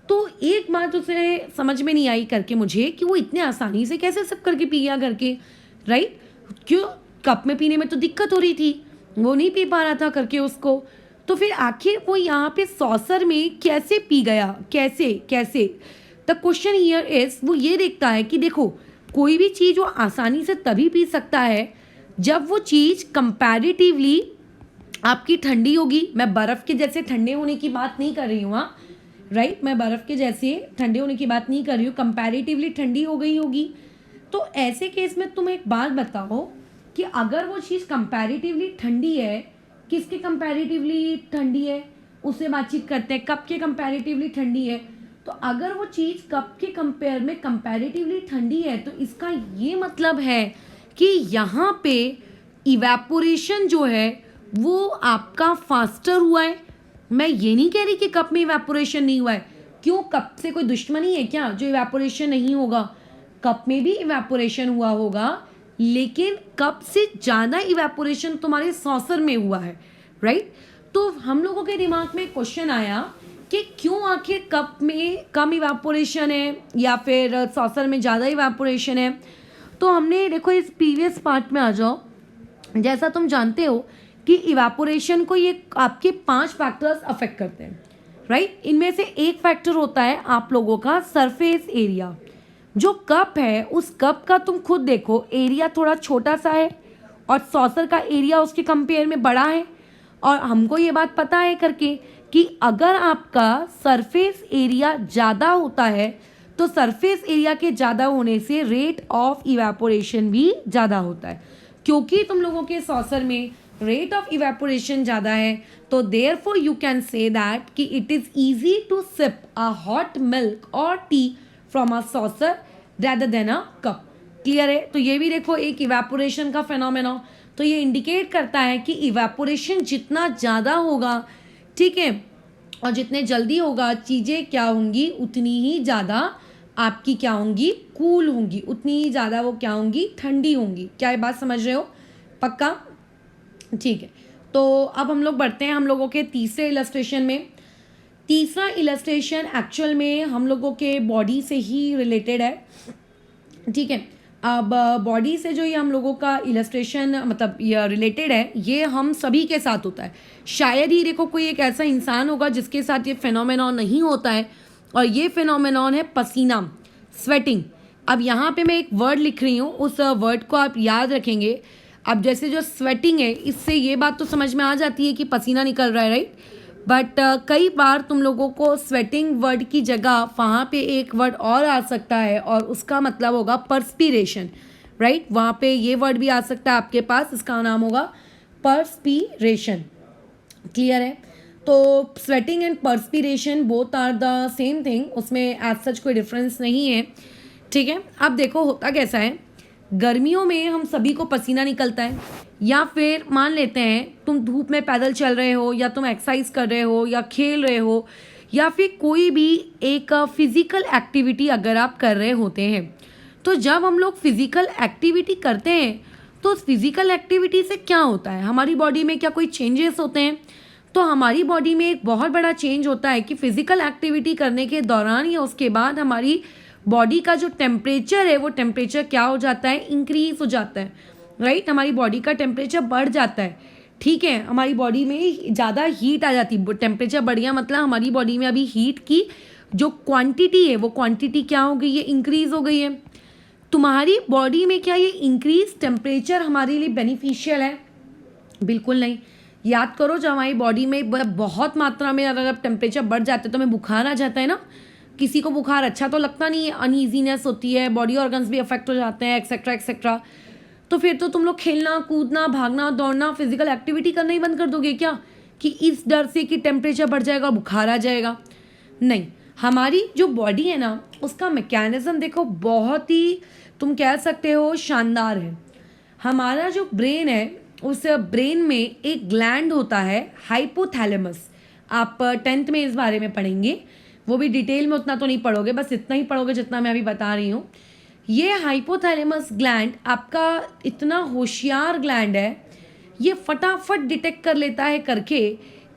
तो एक बात उसे समझ में नहीं आई करके मुझे कि वो इतने आसानी से कैसे सिप करके पी गया करके, राइट। क्यों? कप में पीने में तो दिक्कत हो रही थी, वो नहीं पी पा रहा था करके उसको। तो फिर आखिर वो यहाँ पे सॉसर में कैसे पी गया, कैसे कैसे? द क्वेश्चन हियर इज, वो ये देखता है कि देखो, कोई भी चीज़ वो आसानी से तभी पी सकता है जब वो चीज़ कंपैरेटिवली आपकी ठंडी होगी। मैं बर्फ़ के जैसे ठंडे होने की बात नहीं कर रही हूँ, हाँ, राइट, मैं बर्फ़ के जैसे ठंडे होने की बात नहीं कर रही हूँ, कंपैरेटिवली ठंडी हो गई होगी। तो ऐसे केस में तुम एक बात बताओ कि अगर वो चीज़ कंपैरेटिवली ठंडी है, किसके कंपैरेटिवली ठंडी है, उससे बातचीत करते हैं, कप के कंपैरेटिवली ठंडी है। तो अगर वो चीज़ कप के कंपेयर में कंपैरेटिवली ठंडी है, तो इसका ये मतलब है कि यहाँ पे इवेपोरेशन जो है वो आपका फास्टर हुआ है। मैं ये नहीं कह रही कि कप में इवेपोरेशन नहीं हुआ है। क्यों? कप से कोई दुश्मनी है क्या जो इवेपोरेशन नहीं होगा? कप में भी इवेपोरेशन हुआ होगा, लेकिन कप से ज़्यादा इवेपोरेशन तुम्हारे सॉसर में हुआ है, राइट। तो हम लोगों के दिमाग में क्वेश्चन आया कि क्यों आखिर कप में कम इवेपोरेशन है या फिर सॉसर में ज़्यादा इवेपोरेशन है। तो हमने देखो इस प्रीवियस पार्ट में आ जाओ। जैसा तुम जानते हो कि इवेपोरेशन को ये आपके 5 फैक्टर्स अफेक्ट करते हैं, राइट। इनमें से एक फैक्टर होता है आप लोगों का सरफेस एरिया। जो कप है उस कप का तुम खुद देखो, एरिया थोड़ा छोटा सा है और सॉसर का एरिया उसके कंपेयर में बड़ा है। और हमको ये बात पता है करके कि अगर आपका सरफेस एरिया ज़्यादा होता है तो सरफेस एरिया के ज़्यादा होने से रेट ऑफ इवेपोरेशन भी ज़्यादा होता है, क्योंकि तुम लोगों के सॉसर में रेट ऑफ इवेपोरेशन ज़्यादा है, तो therefore you can say that कि it is easy to sip a hot milk और tea from a saucer rather than a cup. Clear है? तो ये भी देखो एक इवेपोरेशन का फिनोमेना। तो ये इंडिकेट करता है कि इवेपोरेशन जितना ज़्यादा होगा, ठीक है, और जितने जल्दी होगा चीज़ें क्या होंगी, उतनी ही ज़्यादा आपकी क्या होंगी, कूल होंगी, उतनी ही ज़्यादा वो क्या होंगी, ठंडी होंगी। क्या ये बात समझ रहे हो? पक्का? ठीक है। तो अब हम लोग बढ़ते हैं हम लोगों के तीसरे इलस्ट्रेशन में। तीसरा इलस्ट्रेशन एक्चुअल में हम लोगों के बॉडी से ही रिलेटेड है, ठीक है। अब बॉडी से जो ये हम लोगों का इलस्ट्रेशन मतलब ये रिलेटेड है, ये हम सभी के साथ होता है। शायद ही देखो कोई एक ऐसा इंसान होगा जिसके साथ ये फिनोमेनॉन नहीं होता है, और ये फिनोमेनॉन है पसीना, स्वेटिंग। अब यहाँ पे मैं एक वर्ड लिख रही हूँ, उस वर्ड को आप याद रखेंगे। अब जैसे जो स्वेटिंग है, इससे ये बात तो समझ में आ जाती है कि पसीना निकल रहा है, राइट। बट कई बार तुम लोगों को स्वेटिंग वर्ड की जगह वहाँ पे एक वर्ड और आ सकता है, और उसका मतलब होगा पर्स्पिरेशन, राइट। वहाँ पे ये वर्ड भी आ सकता है आपके पास, इसका नाम होगा पर्स्पिरेशन। क्लियर है? तो sweating and perspiration both are the same thing, उसमें एज सच कोई डिफरेंस नहीं है, ठीक है। अब देखो होता कैसा है, गर्मियों में हम सभी को पसीना निकलता है, या फिर मान लेते हैं तुम धूप में पैदल चल रहे हो, या तुम एक्सरसाइज कर रहे हो, या खेल रहे हो, या फिर कोई भी एक फिजिकल एक्टिविटी अगर आप कर रहे होते हैं। तो जब हम लोग फिजिकल एक्टिविटी करते हैं, तो उस फिजिकल एक्टिविटी से क्या होता है, हमारी बॉडी में क्या कोई चेंजेस होते हैं? तो हमारी बॉडी में एक बहुत बड़ा चेंज होता है कि फिजिकल एक्टिविटी करने के दौरान या उसके बाद हमारी बॉडी का जो टेम्परेचर है, वो टेम्परेचर क्या हो जाता है, इंक्रीज हो जाता है, राइट। हमारी बॉडी का टेम्परेचर बढ़ जाता है, ठीक है। हमारी बॉडी में ज़्यादा हीट आ जाती है, टेम्परेचर बढ़ गया मतलब हमारी बॉडी में अभी हीट की जो क्वांटिटी है, वो क्वांटिटी क्या हो गई है, इंक्रीज हो गई है। तुम्हारी बॉडी में क्या ये इंक्रीज टेम्परेचर हमारे लिए बेनिफिशियल है? बिल्कुल नहीं। याद करो, जब हमारी बॉडी में बहुत मात्रा में अगर टेम्परेचर बढ़ जाता है तो हमें बुखार आ जाता है ना। किसी को बुखार अच्छा तो लगता नहीं है, अनईजीनेस होती है, बॉडी ऑर्गन्स भी अफेक्ट हो जाते हैं, एक्सेट्रा एक्सेट्रा। तो फिर तो तुम लोग खेलना कूदना भागना दौड़ना फिजिकल एक्टिविटी करना ही बंद कर दोगे क्या, कि इस डर से कि टेम्परेचर बढ़ जाएगा और बुखार आ जाएगा? नहीं, हमारी जो बॉडी है ना, उसका मैकेनिज्म देखो बहुत ही तुम कह सकते हो शानदार है। हमारा जो ब्रेन है, उस ब्रेन में एक ग्लैंड होता है हाइपोथैलेमस। आप 10th में इस बारे में पढ़ेंगे, वो भी डिटेल में उतना तो नहीं पढ़ोगे, बस इतना ही पढ़ोगे जितना मैं अभी बता रही हूँ। ये हाइपोथैलेमस ग्लैंड आपका इतना होशियार ग्लैंड है, ये फटाफट डिटेक्ट कर लेता है करके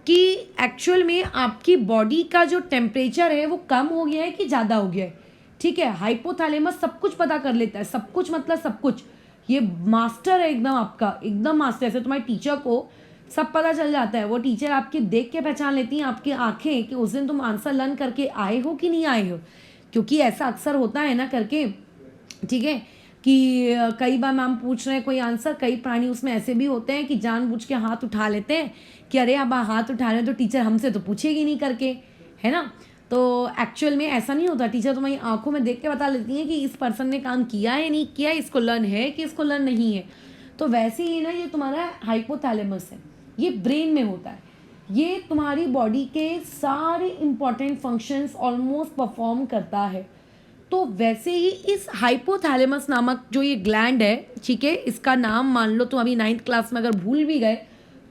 कि एक्चुअल में आपकी बॉडी का जो टेम्परेचर है वो कम हो गया है कि ज़्यादा हो गया है, ठीक है। हाइपोथैलेमस सब कुछ पता कर लेता है, सब कुछ मतलब सब कुछ। ये मास्टर है एकदम, आपका एकदम मास्टर। ऐसे तुम्हारे टीचर को सब पता चल जाता है, वो टीचर आपके देख के पहचान लेती हैं आपकी आंखें कि उस दिन तुम आंसर लर्न करके आए हो कि नहीं आए हो, क्योंकि ऐसा अक्सर होता है ना करके, ठीक है। कि कई बार मैम पूछ रहे हैं कोई आंसर, कई प्राणी उसमें ऐसे भी होते हैं कि जानबूझ के हाथ उठा लेते हैं कि अरे अब हाथ उठा रहे हैं तो टीचर हमसे तो पूछेगी नहीं करके, है ना। तो एक्चुअल में ऐसा नहीं होता, टीचर तुम्हारी आंखों में देख के बता लेती हैं कि इस पर्सन ने काम किया है नहीं किया, इसको लर्न है कि इसको लर्न नहीं है। तो वैसे ही ना ये तुम्हारा हाइपोथैलेमस है, ये ब्रेन में होता है, ये तुम्हारी बॉडी के सारे इंपॉर्टेंट फंक्शंस ऑलमोस्ट परफॉर्म करता है। तो वैसे ही इस हाइपोथैलेमस नामक जो ये ग्लैंड है, ठीक है, इसका नाम मान लो तुम अभी 9th क्लास में अगर भूल भी गए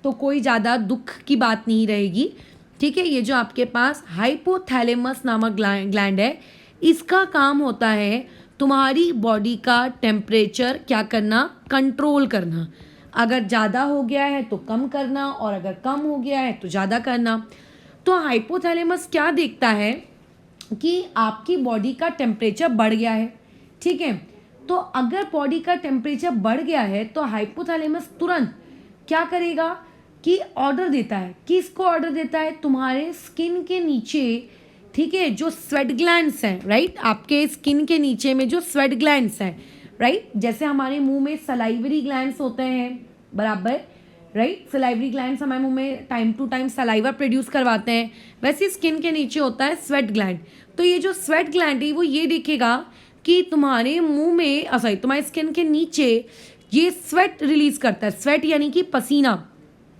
तो कोई ज़्यादा दुख की बात नहीं रहेगी, ठीक है। ये जो आपके पास हाइपोथैलेमस नामक ग्लैंड है, इसका काम होता है तुम्हारी बॉडी का टेम्परेचर क्या करना, कंट्रोल करना। अगर ज़्यादा हो गया है तो कम करना, और अगर कम हो गया है तो ज़्यादा करना। तो हाइपोथैलेमस क्या देखता है कि आपकी बॉडी का टेम्परेचर बढ़ गया है, ठीक है। तो अगर बॉडी का टेम्परेचर बढ़ गया है तो हाइपोथैलेमस तुरंत क्या करेगा कि ऑर्डर देता है। किसको ऑर्डर देता है? तुम्हारे स्किन के नीचे, ठीक है, जो स्वेट ग्लैंड्स हैं, राइट। आपके स्किन के नीचे में जो स्वेट ग्लैंड्स हैं, राइट। जैसे हमारे मुंह में सलाइवरी ग्लैंड्स होते हैं, बराबर, राइट। सलाइवरी ग्लैंड्स हमारे मुंह में time to time saliva produce करवाते हैं, वैसे स्किन के नीचे होता है स्वेट ग्लैंड। तो ये जो स्वेट ग्लैंड है वो ये देखेगा कि तुम्हारे मुंह में तुम्हारे स्किन के नीचे ये स्वेट रिलीज करता है। स्वेट यानी कि पसीना,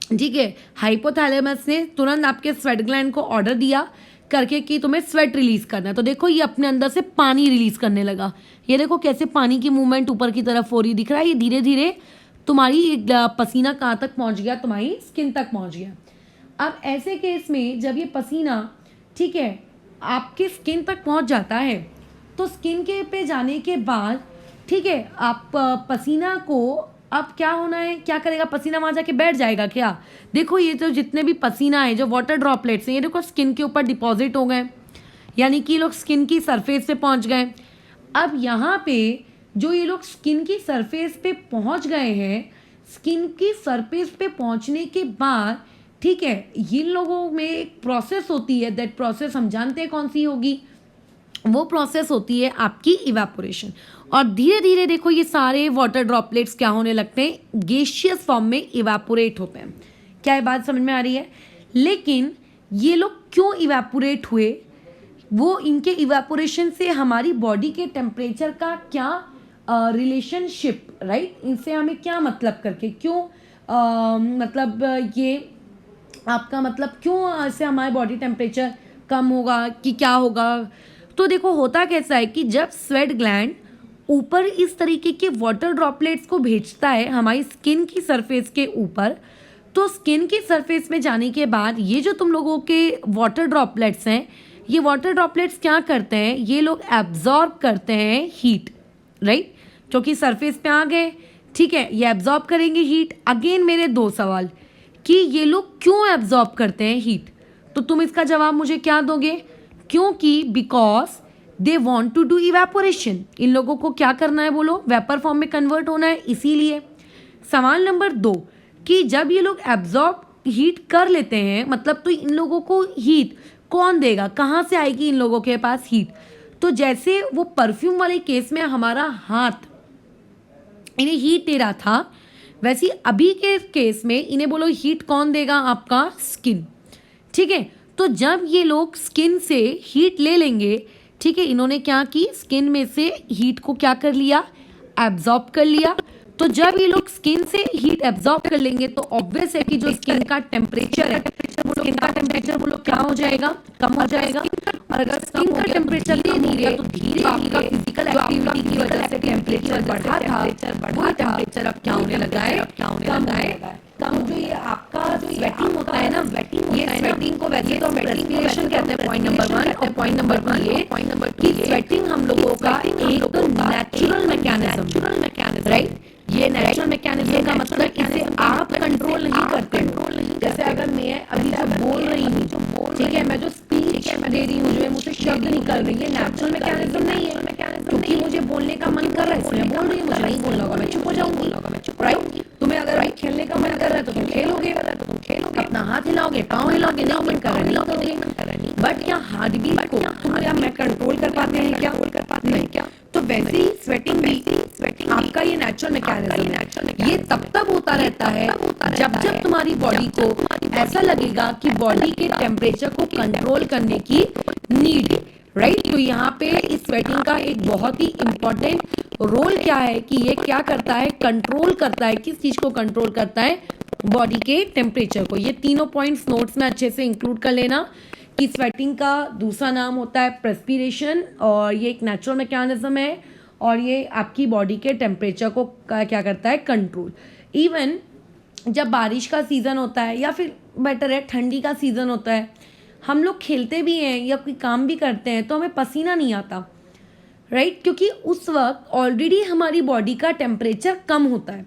ठीक है, हाइपोथैलेमस ने तुरंत आपके स्वेट ग्लैंड को ऑर्डर दिया करके कि तुम्हें स्वेट रिलीज करना है। तो देखो ये अपने अंदर से पानी रिलीज करने लगा। ये देखो कैसे पानी की मूवमेंट ऊपर की तरफ हो रही दिख रहा है। ये धीरे धीरे तुम्हारी पसीना कहाँ तक पहुंच गया, तुम्हारी स्किन तक पहुंच गया। अब ऐसे केस में जब ये पसीना, ठीक है, आपके स्किन तक पहुंच जाता है, तो स्किन के पे जाने के बाद, ठीक है, आप पसीना को अब क्या होना है, क्या करेगा, पसीना वहां जाके बैठ जाएगा क्या? देखो ये तो जितने भी पसीना है, जो वाटर ड्रॉपलेट्स हैं, ये देखो स्किन के ऊपर डिपॉजिट हो गए, यानी कि लोग स्किन की सरफेस पे पहुंच गए। अब यहाँ पे जो ये लोग स्किन की सरफेस पे पहुंच गए हैं, स्किन की सरफेस पे पहुंचने के बाद, ठीक है, इन लोगों में एक प्रोसेस होती है, दैट प्रोसेस हम जानते हैं कौन सी होगी। वो प्रोसेस होती है आपकी इवेपोरेशन। और धीरे धीरे देखो ये सारे वाटर ड्रॉपलेट्स क्या होने लगते हैं, गैसियस फॉर्म में इवेपोरेट होते हैं। क्या ये बात समझ में आ रही है? लेकिन ये लोग क्यों इवेपोरेट हुए, वो इनके इवेपोरेशन से हमारी बॉडी के टेम्परेचर का क्या रिलेशनशिप, राइट, इनसे हमें क्या मतलब करके, क्यों मतलब ये आपका मतलब क्यों इससे हमारे बॉडी टेम्परेचर कम होगा कि क्या होगा। तो देखो होता कैसा है कि जब स्वेट ग्लैंड ऊपर इस तरीके के वाटर ड्रॉपलेट्स को भेजता है हमारी स्किन की सरफेस के ऊपर, तो स्किन की सरफेस में जाने के बाद ये जो तुम लोगों के वाटर ड्रॉपलेट्स हैं, ये वाटर ड्रॉपलेट्स क्या करते हैं, ये लोग एब्जॉर्ब करते हैं हीट, राइट, क्योंकि सरफेस पे आ गए, ठीक है, ये एब्जॉर्ब करेंगे हीट। अगेन मेरे दो सवाल कि ये लोग क्यों एब्जॉर्ब करते हैं हीट, तो तुम इसका जवाब मुझे क्या दोगे? क्योंकि because they want to do evaporation, इन लोगों को क्या करना है बोलो, वेपर फॉर्म में कन्वर्ट होना है, इसीलिए। सवाल नंबर 2 कि जब ये लोग एब्जॉर्ब हीट कर लेते हैं, मतलब तो इन लोगों को हीट कौन देगा, कहाँ से आएगी इन लोगों के पास हीट? तो जैसे वो परफ्यूम वाले केस में हमारा हाथ इन्हें हीट दे रहा था, वैसे अभी के केस में इन्हें बोलो हीट कौन देगा, आपका स्किन, ठीक है। तो जब ये लोग स्किन से हीट ले लेंगे, ठीक है, इन्होंने क्या की, स्किन में से हीट को क्या कर लिया, एब्जॉर्ब कर लिया। तो जब ये लोग स्किन से हीट एब्जॉर्ब कर लेंगे तो ऑब्वियस है कि जो स्किन का टेम्परेचर है, स्किन का टेम्परेचर वो लोग क्या हो जाएगा, कम हो जाएगा। और अगर स्किन का टेम्परेचर धीरे धीरे तो धीरे आपका फिजिकल एक्टिविटी की वजह से टेम्परेचर बढ़ा था, वो टेम्परेचर अब क्या होने लगा है, कम है। कम जो ये आपका जो स्वेटिंग होता है ना, ये स्वेटिंग को वैसे तो हम रेस्पिरेशन कहते हैं, पॉइंट नंबर 1। और पॉइंट नंबर 2 ये कि स्वेटिंग हम लोगों का एक तो नेचुरल मैकेनिज्म, राइट, ये नेचुरल मैकेनिज्म का मतलब इसे आप कंट्रोल नहीं करते हो। जैसे अगर मैं अभी जो बोल रही हूँ, ठीक है, मैं जो स्पीच दे रही हूँ, जो मुझे शब्द निकल रही है, नेचुरल मैकेनिज्म नहीं है, क्योंकि मुझे बोलने का मन कर रहा है इसलिए बोल रही हूँ, मुझे नहीं बोलना होगा मैं चुप हो जाऊंगी, राइट। तुम्हें अगर खेलने का मन कर रहा है तो तुम खेलोगे, अपना हाथ हिलाओगे, पाँव हिलाओगे, नहीं मन कर रहा नहीं करोगे। बट क्या हार्ट बीट को तुम मैं कंट्रोल कर पाते हैं क्या? तो वैसे ही स्वेटिंग भी आपका ये नेचुरल मैकेनिज्म, ये तब होता रहता है जब तुम्हारी बॉडी को ऐसा लगेगा कि बॉडी के टेम्परेचर को कंट्रोल करने की नीड, राइट। तो यहाँ पे इस स्वेटिंग का एक बहुत ही इंपॉर्टेंट रोल क्या है कि ये क्या करता है, कंट्रोल करता है, किस चीज को कंट्रोल करता है, बॉडी के टेम्परेचर को। ये तीनों पॉइंट्स नोट्स में अच्छे से इंक्लूड कर लेना कि स्वेटिंग का दूसरा नाम होता है प्रेस्पिरेशन, और ये एक नेचुरल मैकेनिज्म है, और ये आपकी बॉडी के टेम्परेचर को क्या करता है, कंट्रोल। इवन जब बारिश का सीज़न होता है या फिर बेटर है ठंडी का सीज़न होता है, हम लोग खेलते भी हैं या कोई काम भी करते हैं तो हमें पसीना नहीं आता, राइट, क्योंकि उस वक्त ऑलरेडी हमारी बॉडी का टेम्परेचर कम होता है।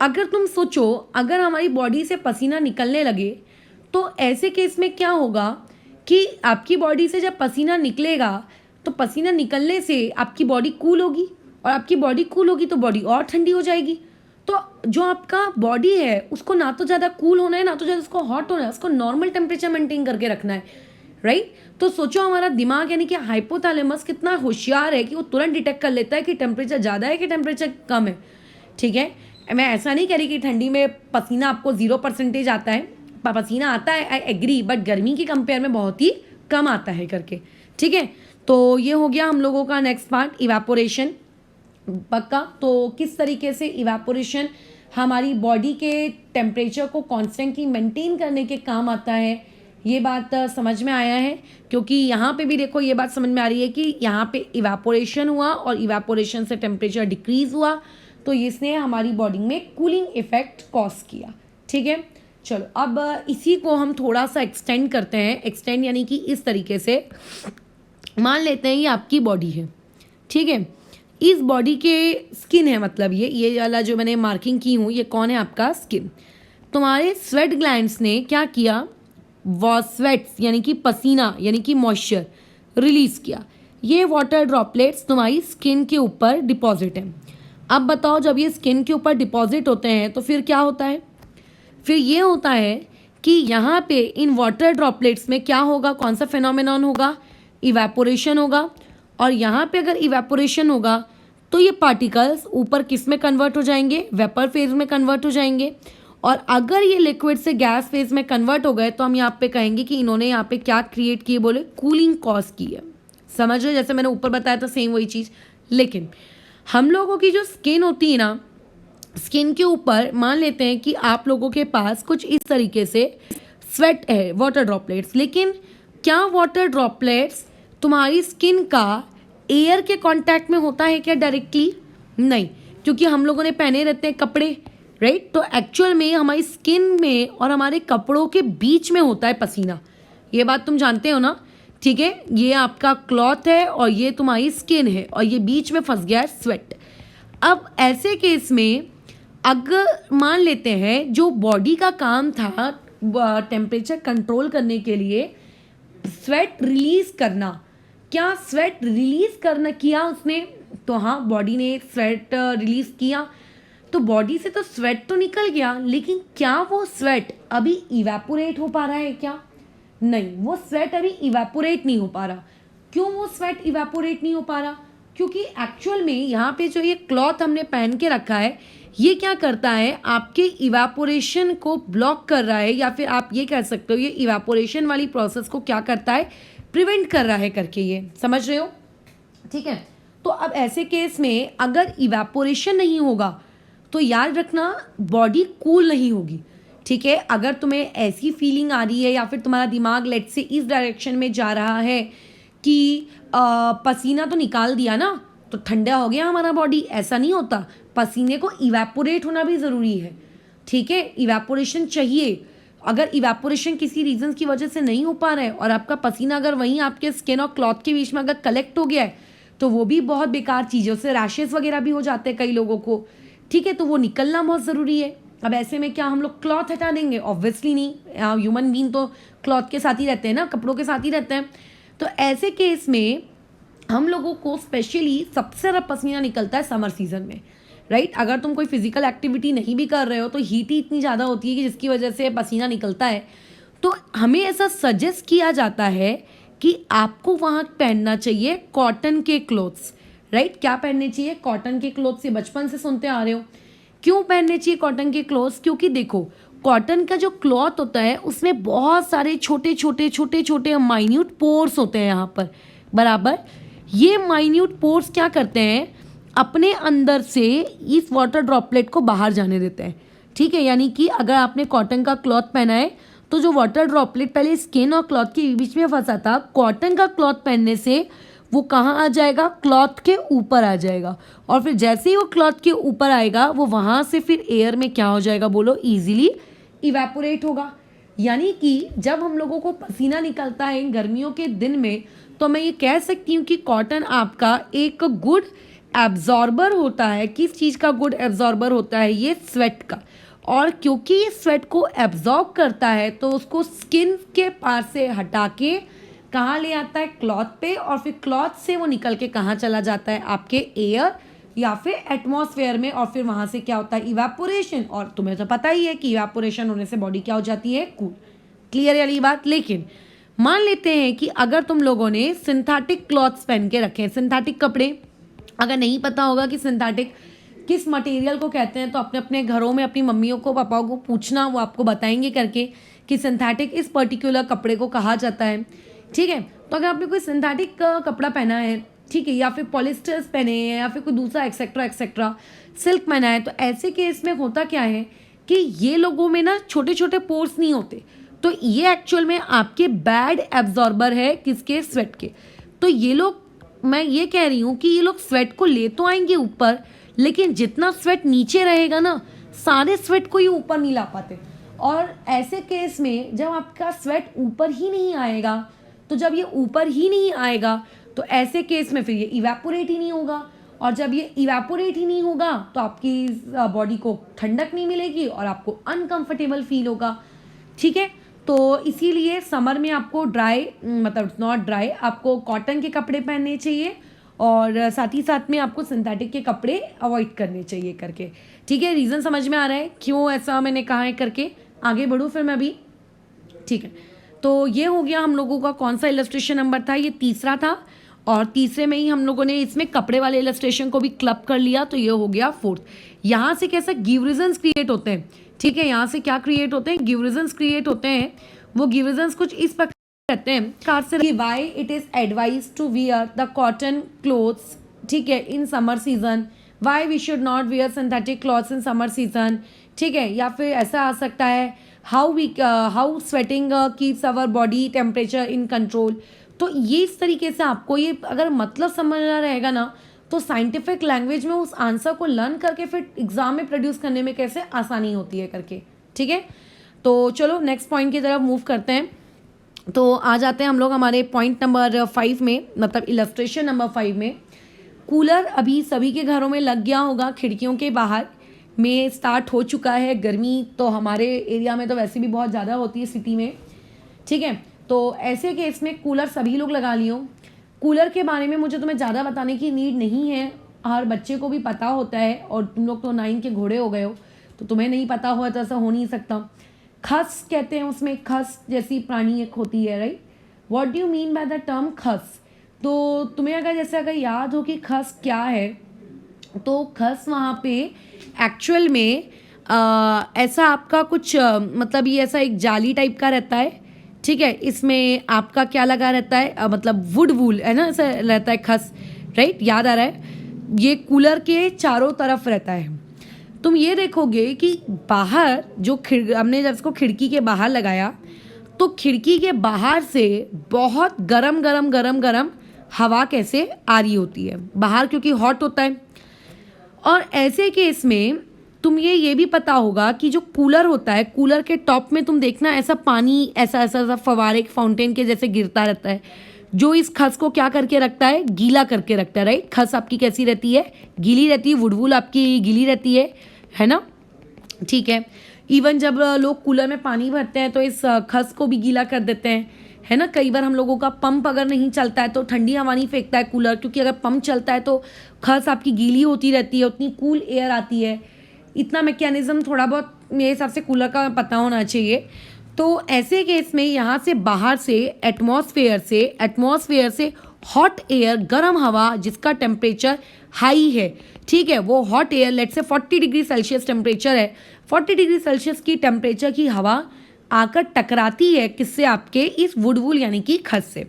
अगर तुम सोचो, अगर हमारी बॉडी से पसीना निकलने लगे तो ऐसे केस में क्या होगा कि आपकी बॉडी से जब पसीना निकलेगा तो पसीना निकलने से आपकी बॉडी कूल होगी, और आपकी बॉडी कूल होगी तो बॉडी और ठंडी हो जाएगी। तो जो आपका बॉडी है उसको ना तो ज़्यादा कूल होना है, ना तो ज़्यादा उसको हॉट होना है, उसको नॉर्मल टेम्परेचर मेंटेन करके रखना है, राइट। तो सोचो हमारा दिमाग यानी कि हाइपोथैलेमस कितना होशियार है कि वो तुरंत डिटेक्ट कर लेता है कि टेम्परेचर ज़्यादा है कि टेम्परेचर कम है, ठीक है। मैं ऐसा नहीं कह रही कि ठंडी में पसीना आपको 0% आता है, पसीना आता है, आई एग्री, बट गर्मी की कंपेयर में बहुत ही कम आता है करके, ठीक है। तो ये हो गया हम लोगों का नेक्स्ट पार्ट, इवेपोरेशन, पक्का। तो किस तरीके से इवेपोरेशन हमारी बॉडी के टेम्परेचर को कॉन्स्टेंटली मेंटेन करने के काम आता है। ये बात समझ में आया है, क्योंकि यहाँ पे भी देखो ये बात समझ में आ रही है कि यहाँ पे इवेपोरेशन हुआ और इवेपोरेशन से टेम्परेचर डिक्रीज हुआ, तो इसने हमारी बॉडी में कूलिंग इफेक्ट कॉज किया। ठीक है, चलो अब इसी को हम थोड़ा सा एक्सटेंड करते हैं। एक्सटेंड यानी कि इस तरीके से मान लेते हैं ये आपकी बॉडी है, ठीक है, इस बॉडी के स्किन है, मतलब ये वाला जो मैंने मार्किंग की हूँ ये कौन है, आपका स्किन। तुम्हारे स्वेट ग्लैंड्स ने क्या किया, वो स्वेट्स यानी कि पसीना यानी कि मॉइस्चर रिलीज किया। ये वाटर ड्रॉपलेट्स तुम्हारी स्किन के ऊपर डिपॉजिट है। अब बताओ, जब ये स्किन के ऊपर डिपॉजिट होते हैं तो फिर क्या होता है, फिर ये होता है कि यहाँ पे इन वाटर ड्रॉपलेट्स में क्या होगा, कौन सा फिनोमेनॉन होगा, इवेपोरेशन होगा। और यहाँ पे अगर इवेपोरेशन होगा तो ये पार्टिकल्स ऊपर किस में कन्वर्ट हो जाएंगे, वेपर फेज में कन्वर्ट हो जाएंगे। और अगर ये लिक्विड से गैस फेज में कन्वर्ट हो गए तो हम यहाँ पे कहेंगे कि इन्होंने यहाँ पे क्या क्रिएट किए, बोले कूलिंग कॉज की है। समझ रहे हो, जैसे मैंने ऊपर बताया था सेम वही चीज़। लेकिन हम लोगों की जो स्किन होती है ना, स्किन के ऊपर मान लेते हैं कि आप लोगों के पास कुछ इस तरीके से स्वेट है, वाटर ड्रॉपलेट्स। लेकिन क्या वाटर ड्रॉपलेट्स तुम्हारी स्किन का एयर के कांटेक्ट में होता है क्या डायरेक्टली? नहीं, क्योंकि हम लोगों ने पहने रहते हैं कपड़े, राइट। तो एक्चुअल में हमारी स्किन में और हमारे कपड़ों के बीच में होता है पसीना। ये बात तुम जानते हो ना, ठीक है। ये आपका क्लॉथ है और ये तुम्हारी स्किन है और ये बीच में फंस गया है स्वेट। अब ऐसे केस में अगर मान लेते हैं जो बॉडी का काम था टेम्परेचर कंट्रोल करने के लिए स्वेट रिलीज करना, क्या स्वेट रिलीज करना किया उसने? तो हाँ, बॉडी ने स्वेट रिलीज किया, तो बॉडी से तो स्वेट तो निकल गया, लेकिन क्या वो स्वेट अभी इवेपोरेट हो पा रहा है क्या? नहीं, वो स्वेट अभी इवेपोरेट नहीं हो पा रहा। क्यों वो स्वेट इवेपोरेट नहीं हो पा रहा? क्योंकि एक्चुअल में यहाँ पे जो ये क्लॉथ हमने पहन के रखा है ये क्या करता है, आपके इवेपोरेशन को ब्लॉक कर रहा है, या फिर आप ये कह सकते हो ये इवेपोरेशन वाली प्रोसेस को क्या करता है, प्रिवेंट कर रहा है करके। ये समझ रहे हो, ठीक है। तो अब ऐसे केस में अगर इवेपोरेशन नहीं होगा तो याद रखना बॉडी कूल नहीं होगी, ठीक है। अगर तुम्हें ऐसी फीलिंग आ रही है या फिर तुम्हारा दिमाग लेट से इस डायरेक्शन में जा रहा है कि पसीना तो निकाल दिया ना तो ठंडा हो गया हमारा बॉडी, ऐसा नहीं होता। पसीने को इवेपोरेट होना भी ज़रूरी है, ठीक है। इवेपोरेशन चाहिए। अगर इवेपोरेशन किसी रीजन की वजह से नहीं हो पा रहा है और आपका पसीना अगर वहीं आपके स्किन और क्लॉथ के बीच में अगर कलेक्ट हो गया है तो वो भी बहुत बेकार चीज़ है, उससे रैशेस वगैरह भी हो जाते हैं कई लोगों को, ठीक है। तो वो निकलना बहुत ज़रूरी है। अब ऐसे में क्या हम लोग क्लॉथ हटा देंगे? ऑब्वियसली नहीं, ह्यूमन बीइंग तो क्लॉथ के साथ ही रहते हैं ना, कपड़ों के साथ ही रहते हैं। तो ऐसे केस में हम लोगों को स्पेशली सबसे ज़्यादा पसीना निकलता है समर सीजन में, राइट। अगर तुम कोई फिजिकल एक्टिविटी नहीं भी कर रहे हो तो हीट ही इतनी ज़्यादा होती है कि जिसकी वजह से पसीना निकलता है। तो हमें ऐसा सजेस्ट किया जाता है कि आपको वहाँ पहनना चाहिए कॉटन के क्लोथ्स, राइट। क्या पहनने चाहिए? कॉटन के क्लोथ्स। ये बचपन से सुनते आ रहे हो। क्यों पहनने चाहिए कॉटन के क्लोथ्स? क्योंकि देखो कॉटन का जो क्लॉथ होता है उसमें बहुत सारे छोटे छोटे माइन्यूट पोर्स होते हैं यहाँ पर, बराबर। ये माइन्यूट पोर्स क्या करते हैं, अपने अंदर से इस वाटर ड्रॉपलेट को बाहर जाने देते हैं, ठीक है। यानी कि अगर आपने कॉटन का क्लॉथ पहना है तो जो वाटर ड्रॉपलेट पहले स्किन और क्लॉथ के बीच में फंसा था, कॉटन का क्लॉथ पहनने से वो कहाँ आ जाएगा, क्लॉथ के ऊपर आ जाएगा। और फिर जैसे ही वो क्लॉथ के ऊपर आएगा वो वहाँ से फिर एयर में क्या हो जाएगा, बोलो, ईजिली इवेपोरेट होगा। यानी कि जब हम लोगों को पसीना निकलता है गर्मियों के दिन में तो मैं ये कह सकती हूँ कि कॉटन आपका एक गुड एब्जॉर्बर होता है। किस चीज़ का गुड एब्जॉर्बर होता है? ये स्वेट का। और क्योंकि ये स्वेट को एब्जॉर्ब करता है तो उसको स्किन के पास से हटा के कहाँ ले आता है, क्लॉथ पे, और फिर क्लॉथ से वो निकल के कहाँ चला जाता है, आपके एयर या फिर एटमॉस्फेयर में। और फिर वहाँ से क्या होता है, इवेपोरेशन। और तुम्हें तो पता ही है कि इवेपोरेशन होने से बॉडी क्या हो जाती है, कूल। क्लियर वाली बात। लेकिन मान लेते हैं कि अगर तुम लोगों ने सिंथेटिक क्लॉथ्स पहन के रखे हैं, सिंथेटिक कपड़े, अगर नहीं पता होगा कि सिंथेटिक किस मटेरियल को कहते हैं तो अपने अपने घरों में अपनी मम्मियों को पापाओं को पूछना, वो आपको बताएंगे करके कि सिंथेटिक इस पर्टिकुलर कपड़े को कहा जाता है, ठीक है। तो अगर आपने कोई सिंथेटिक कपड़ा पहना है ठीक है, या फिर पॉलिस्टर्स पहने हैं या फिर कोई दूसरा एक्सेट्रा एक्सेट्रा सिल्क पहना है, तो ऐसे केस में होता क्या है कि ये लोगों में ना छोटे छोटे पोर्स नहीं होते, तो ये एक्चुअल में आपके बैड एब्जॉर्बर है किसके, स्वेट के। तो ये लोग, मैं ये कह रही हूँ कि ये लोग स्वेट को ले तो आएंगे ऊपर, लेकिन जितना स्वेट नीचे रहेगा ना, सारे स्वेट को ये ऊपर नहीं ला पाते। और ऐसे केस में जब आपका स्वेट ऊपर ही नहीं आएगा, तो जब ये ऊपर ही नहीं आएगा तो ऐसे केस में फिर ये इवेपोरेट ही नहीं होगा, और जब ये इवेपोरेट ही नहीं होगा तो आपकी बॉडी को ठंडक नहीं मिलेगी और आपको अनकंफर्टेबल फील होगा। ठीक है, तो इसीलिए समर में आपको ड्राई, मतलब नॉट ड्राई, आपको कॉटन के कपड़े पहनने चाहिए और साथ ही साथ में आपको सिंथेटिक के कपड़े अवॉइड करने चाहिए करके। ठीक है, रीज़न समझ में आ रहा है क्यों ऐसा मैंने कहा है करके। आगे बढ़ूँ फिर मैं अभी। ठीक है, तो ये हो गया हम लोगों का कौन सा इलस्ट्रेशन नंबर था, ये तीसरा था, और तीसरे में ही हम लोगों ने इसमें कपड़े वाले इलस्ट्रेशन को भी क्लब कर लिया, तो ये हो गया फोर्थ। यहाँ से कैसा गिव रीजन्स क्रिएट होते हैं। ठीक है, यहाँ से क्या क्रिएट होते हैं, गिव रीजन्स क्रिएट होते हैं। वो गिव रीजन्स कुछ इस प्रकार रहते हैं कार से, why it is advise to wear the cotton clothes, ठीक है, in summer season, why we should not wear synthetic clothes in summer season. ठीक है, या फिर ऐसा आ सकता है how sweating keeps our body temperature in control. तो ये इस तरीके से आपको ये अगर मतलब समझना रहेगा ना, तो साइंटिफिक लैंग्वेज में उस आंसर को लर्न करके फिर एग्जाम में प्रोड्यूस करने में कैसे आसानी होती है करके। ठीक है, तो चलो नेक्स्ट पॉइंट की तरफ मूव करते हैं। तो आ जाते हैं हम लोग हमारे पॉइंट नंबर 5 में, मतलब इलस्ट्रेशन नंबर 5 में। कूलर अभी सभी के घरों में लग गया होगा, खिड़कियों के बाहर में स्टार्ट हो चुका है। गर्मी तो हमारे एरिया में तो वैसे भी बहुत ज़्यादा होती है, सिटी में। ठीक है, तो ऐसे केस में कूलर सभी लोग लगा लियो। कूलर के बारे में मुझे तुम्हें ज़्यादा बताने की नीड नहीं है, हर बच्चे को भी पता होता है, और तुम लोग तो 9 के घोड़े हो गए हो, तो तुम्हें नहीं पता हुआ तो ऐसा हो नहीं सकता। खस कहते हैं उसमें, खस जैसी प्राणी एक होती है, right. What do you mean by the term खस। तो तुम्हें अगर जैसे अगर याद हो कि खस क्या है, तो खस वहाँ पे एक्चुअल में ऐसा आपका कुछ मतलब ये ऐसा एक जाली टाइप का रहता है। ठीक है, इसमें आपका क्या लगा रहता है, मतलब वुड वूल है ना, ऐसा रहता है खस, राइट, याद आ रहा है। ये कूलर के चारों तरफ रहता है। तुम ये देखोगे कि बाहर जो हमने जब इसको खिड़की के बाहर लगाया, तो खिड़की के बाहर से बहुत गरम गरम गरम गरम हवा कैसे आ रही होती है बाहर, क्योंकि हॉट होता है। और ऐसे केस में तुम ये भी पता होगा कि जो कूलर होता है, कूलर के टॉप में तुम देखना ऐसा पानी ऐसा ऐसा ऐसा फवारे फाउंटेन के जैसे गिरता रहता है, जो इस खस को क्या करके रखता है, गीला करके रखता है, राइट। खस आपकी कैसी रहती है, गीली रहती है, वुडवुल आपकी गीली रहती है ना। ठीक है, इवन जब लोग कूलर में पानी भरते हैं तो इस खस को भी गीला कर देते हैं, है ना। कई बार हम लोगों का पंप अगर नहीं चलता है तो ठंडी हवा नहीं फेंकता है कूलर, क्योंकि अगर पंप चलता है तो खस आपकी गीली होती रहती है, उतनी कूल एयर आती है। इतना मैकेनिज्म थोड़ा बहुत मेरे हिसाब से कूलर का पता होना चाहिए। तो ऐसे केस में यहाँ से बाहर से एटमॉस्फेयर से हॉट एयर, गर्म हवा जिसका टेम्परेचर हाई है, ठीक है, वो hot air let's say 40 degree Celsius temperature है, 40 डिग्री सेल्सियस की टेम्परेचर की हवा आकर टकराती है किससे, आपके इस वुडवुल यानी कि खस से।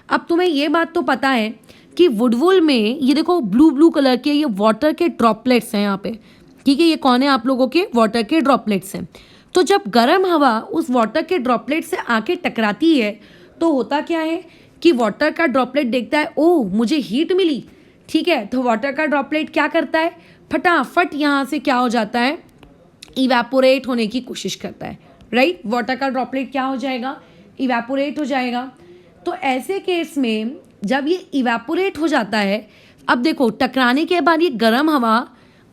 अब तुम्हें ये बात तो पता है कि वुडवुल में ये देखो ब्लू ब्लू कलर के ये वाटर के ड्रॉपलेट्स हैं यहाँ पे, ठीक है। ये कौन है, आप लोगों के वाटर के ड्रॉपलेट्स हैं। तो जब गर्म हवा उस वाटर के ड्रॉपलेट से आके टकराती है तो होता क्या है कि वाटर का ड्रॉपलेट देखता है, ओह मुझे हीट मिली, ठीक है। तो वाटर का ड्रॉपलेट क्या करता है, फटाफट यहाँ से क्या हो जाता है, इवेपोरेट होने की कोशिश करता है, राइट। वाटर का ड्रॉपलेट क्या हो जाएगा, इवेपोरेट हो जाएगा। तो ऐसे केस में जब ये इवेपोरेट हो जाता है, अब देखो टकराने के बाद ये गर्म हवा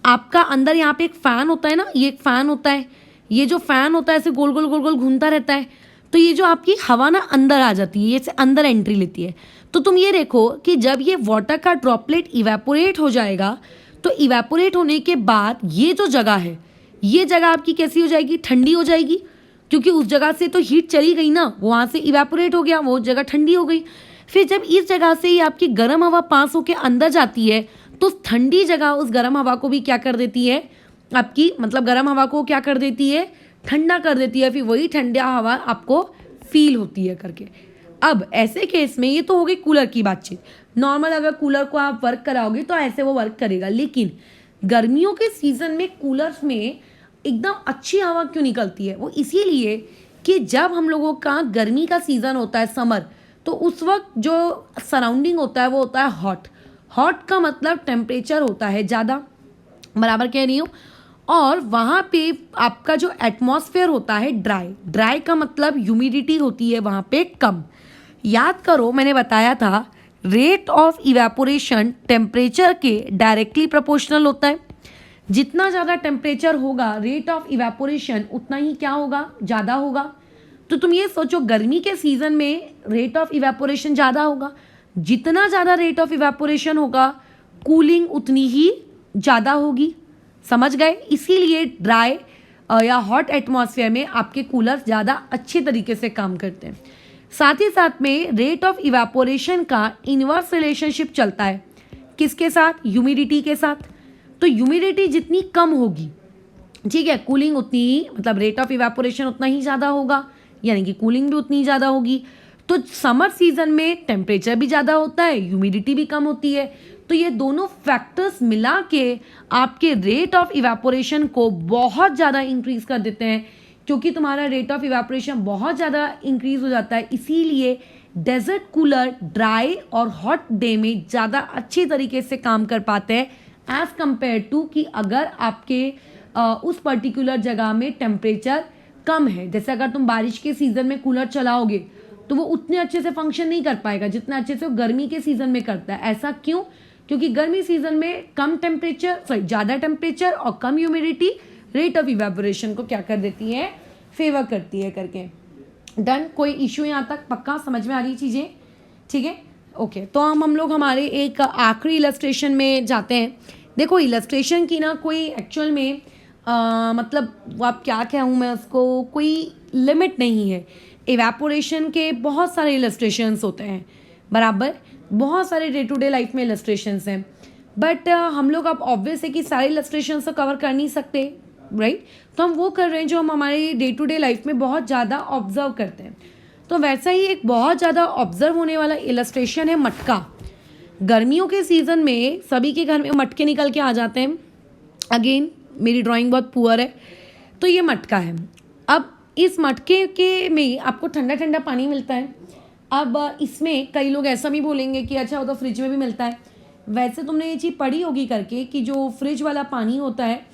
आपका अंदर, यहाँ पे एक फ़ैन होता है ना, ये एक फ़ैन होता है, ये जो फ़ैन होता है ऐसे गोल गोल गोल गोल घूमता रहता है, तो ये जो आपकी हवा ना अंदर आ जाती है, ये से अंदर एंट्री लेती है। तो तुम ये देखो कि जब ये वाटर का ड्रॉपलेट इवेपोरेट हो जाएगा, तो इवेपोरेट होने के बाद ये जो जगह है, ये जगह आपकी कैसी हो जाएगी, ठंडी हो जाएगी, क्योंकि उस जगह से तो हीट चली गई ना, वहाँ से इवेपोरेट हो गया, वो जगह ठंडी हो गई। फिर जब इस जगह से ही आपकी गर्म हवा पास होकर अंदर जाती है, तो ठंडी जगह उस गर्म हवा को भी क्या कर देती है, आपकी मतलब गर्म हवा को क्या कर देती है, ठंडा कर देती है। फिर वही ठंडा हवा आपको फील होती है करके। अब ऐसे केस में ये तो हो गई कूलर की बातचीत। नॉर्मल अगर कूलर को आप वर्क कराओगे तो ऐसे वो वर्क करेगा, लेकिन गर्मियों के सीज़न में कूलर्स में एकदम अच्छी हवा क्यों निकलती है? वो इसीलिए कि जब हम लोगों का गर्मी का सीज़न होता है, समर, तो उस वक्त जो सराउंडिंग होता है वो होता है हॉट। हॉट का मतलब टेम्परेचर होता है ज़्यादा, बराबर कह रही हूँ। और वहाँ पे आपका जो एटमॉस्फेयर होता है ड्राई। ड्राई का मतलब ह्यूमिडिटी होती है वहाँ पे कम। याद करो मैंने बताया था रेट ऑफ इवेपोरेशन टेम्परेचर के डायरेक्टली प्रोपोर्शनल होता है। जितना ज़्यादा टेम्परेचर होगा रेट ऑफ इवेपोरेशन उतना ही क्या होगा, ज़्यादा होगा। तो तुम ये सोचो गर्मी के सीज़न में रेट ऑफ इवेपोरेशन ज़्यादा होगा, जितना ज़्यादा रेट ऑफ इवेपोरेशन होगा कूलिंग उतनी ही ज़्यादा होगी। समझ गए? इसीलिए ड्राई या हॉट एटमॉस्फेयर में आपके कूलर ज़्यादा अच्छे तरीके से काम करते हैं। साथ ही साथ में रेट ऑफ इवेपोरेशन का इनवर्स रिलेशनशिप चलता है किसके साथ? ह्यूमिडिटी के साथ। तो ह्यूमिडिटी जितनी कम होगी, ठीक है, कूलिंग उतनी ही, मतलब रेट ऑफ इवेपोरेशन उतना ही ज़्यादा होगा, यानी कि कूलिंग भी उतनी ज़्यादा होगी। तो समर सीजन में टेम्परेचर भी ज़्यादा होता है, ह्यूमिडिटी भी कम होती है। तो ये दोनों फैक्टर्स मिला के आपके रेट ऑफ इवेपोरेशन को बहुत ज़्यादा इंक्रीज कर देते हैं। क्योंकि तुम्हारा रेट ऑफ इवेपोरेशन बहुत ज़्यादा इंक्रीज हो जाता है, इसीलिए डेजर्ट कूलर ड्राई और हॉट डे में ज़्यादा अच्छी तरीके से काम कर पाते हैं एज़ कम्पेयर टू कि अगर आपके उस पर्टिकुलर जगह में टेम्परेचर कम है। जैसे अगर तुम बारिश के सीज़न में कूलर चलाओगे तो वो उतने अच्छे से फंक्शन नहीं कर पाएगा जितना अच्छे से वो गर्मी के सीज़न में करता है। ऐसा क्यों? क्योंकि गर्मी सीज़न में कम टेम्परेचर, ज़्यादा टेम्परेचर और कम ह्यूमिडिटी रेट ऑफ इवेपोरेशन को क्या कर देती है? फेवर करती है करके। डन? कोई इशू यहाँ तक? पक्का समझ में आ रही चीज़ें? ठीक है, ओके। तो हम लोग हमारे एक आखिरी इलस्ट्रेशन में जाते हैं। देखो इलस्ट्रेशन की ना कोई एक्चुअल में मतलब आप क्या कहूँ मैं उसको, कोई लिमिट नहीं है। इवेपोरेशन के बहुत सारे इलस्ट्रेशंस होते हैं, बराबर, बहुत सारे डे टू डे लाइफ में इलस्ट्रेशंस हैं। बट हम लोग अब ऑब्वियस है कि सारे इलस्ट्रेशंस तो कवर कर नहीं सकते, राइट? तो हम वो कर रहे हैं जो हम हमारी डे टू डे लाइफ में बहुत ज़्यादा ऑब्जर्व करते हैं। तो वैसा ही एक बहुत ज़्यादा ऑब्जर्व होने वाला इलस्ट्रेशन है मटका। गर्मियों के सीज़न में सभी के घर में मटके निकल के आ जाते हैं। अगेन मेरी ड्राइंग बहुत पुअर है। तो ये मटका है। अब इस मटके के में आपको ठंडा ठंडा पानी मिलता है। अब इसमें कई लोग ऐसा भी बोलेंगे कि अच्छा वो तो फ्रिज में भी मिलता है। वैसे तुमने ये चीज़ पढ़ी होगी करके कि जो फ्रिज वाला पानी होता है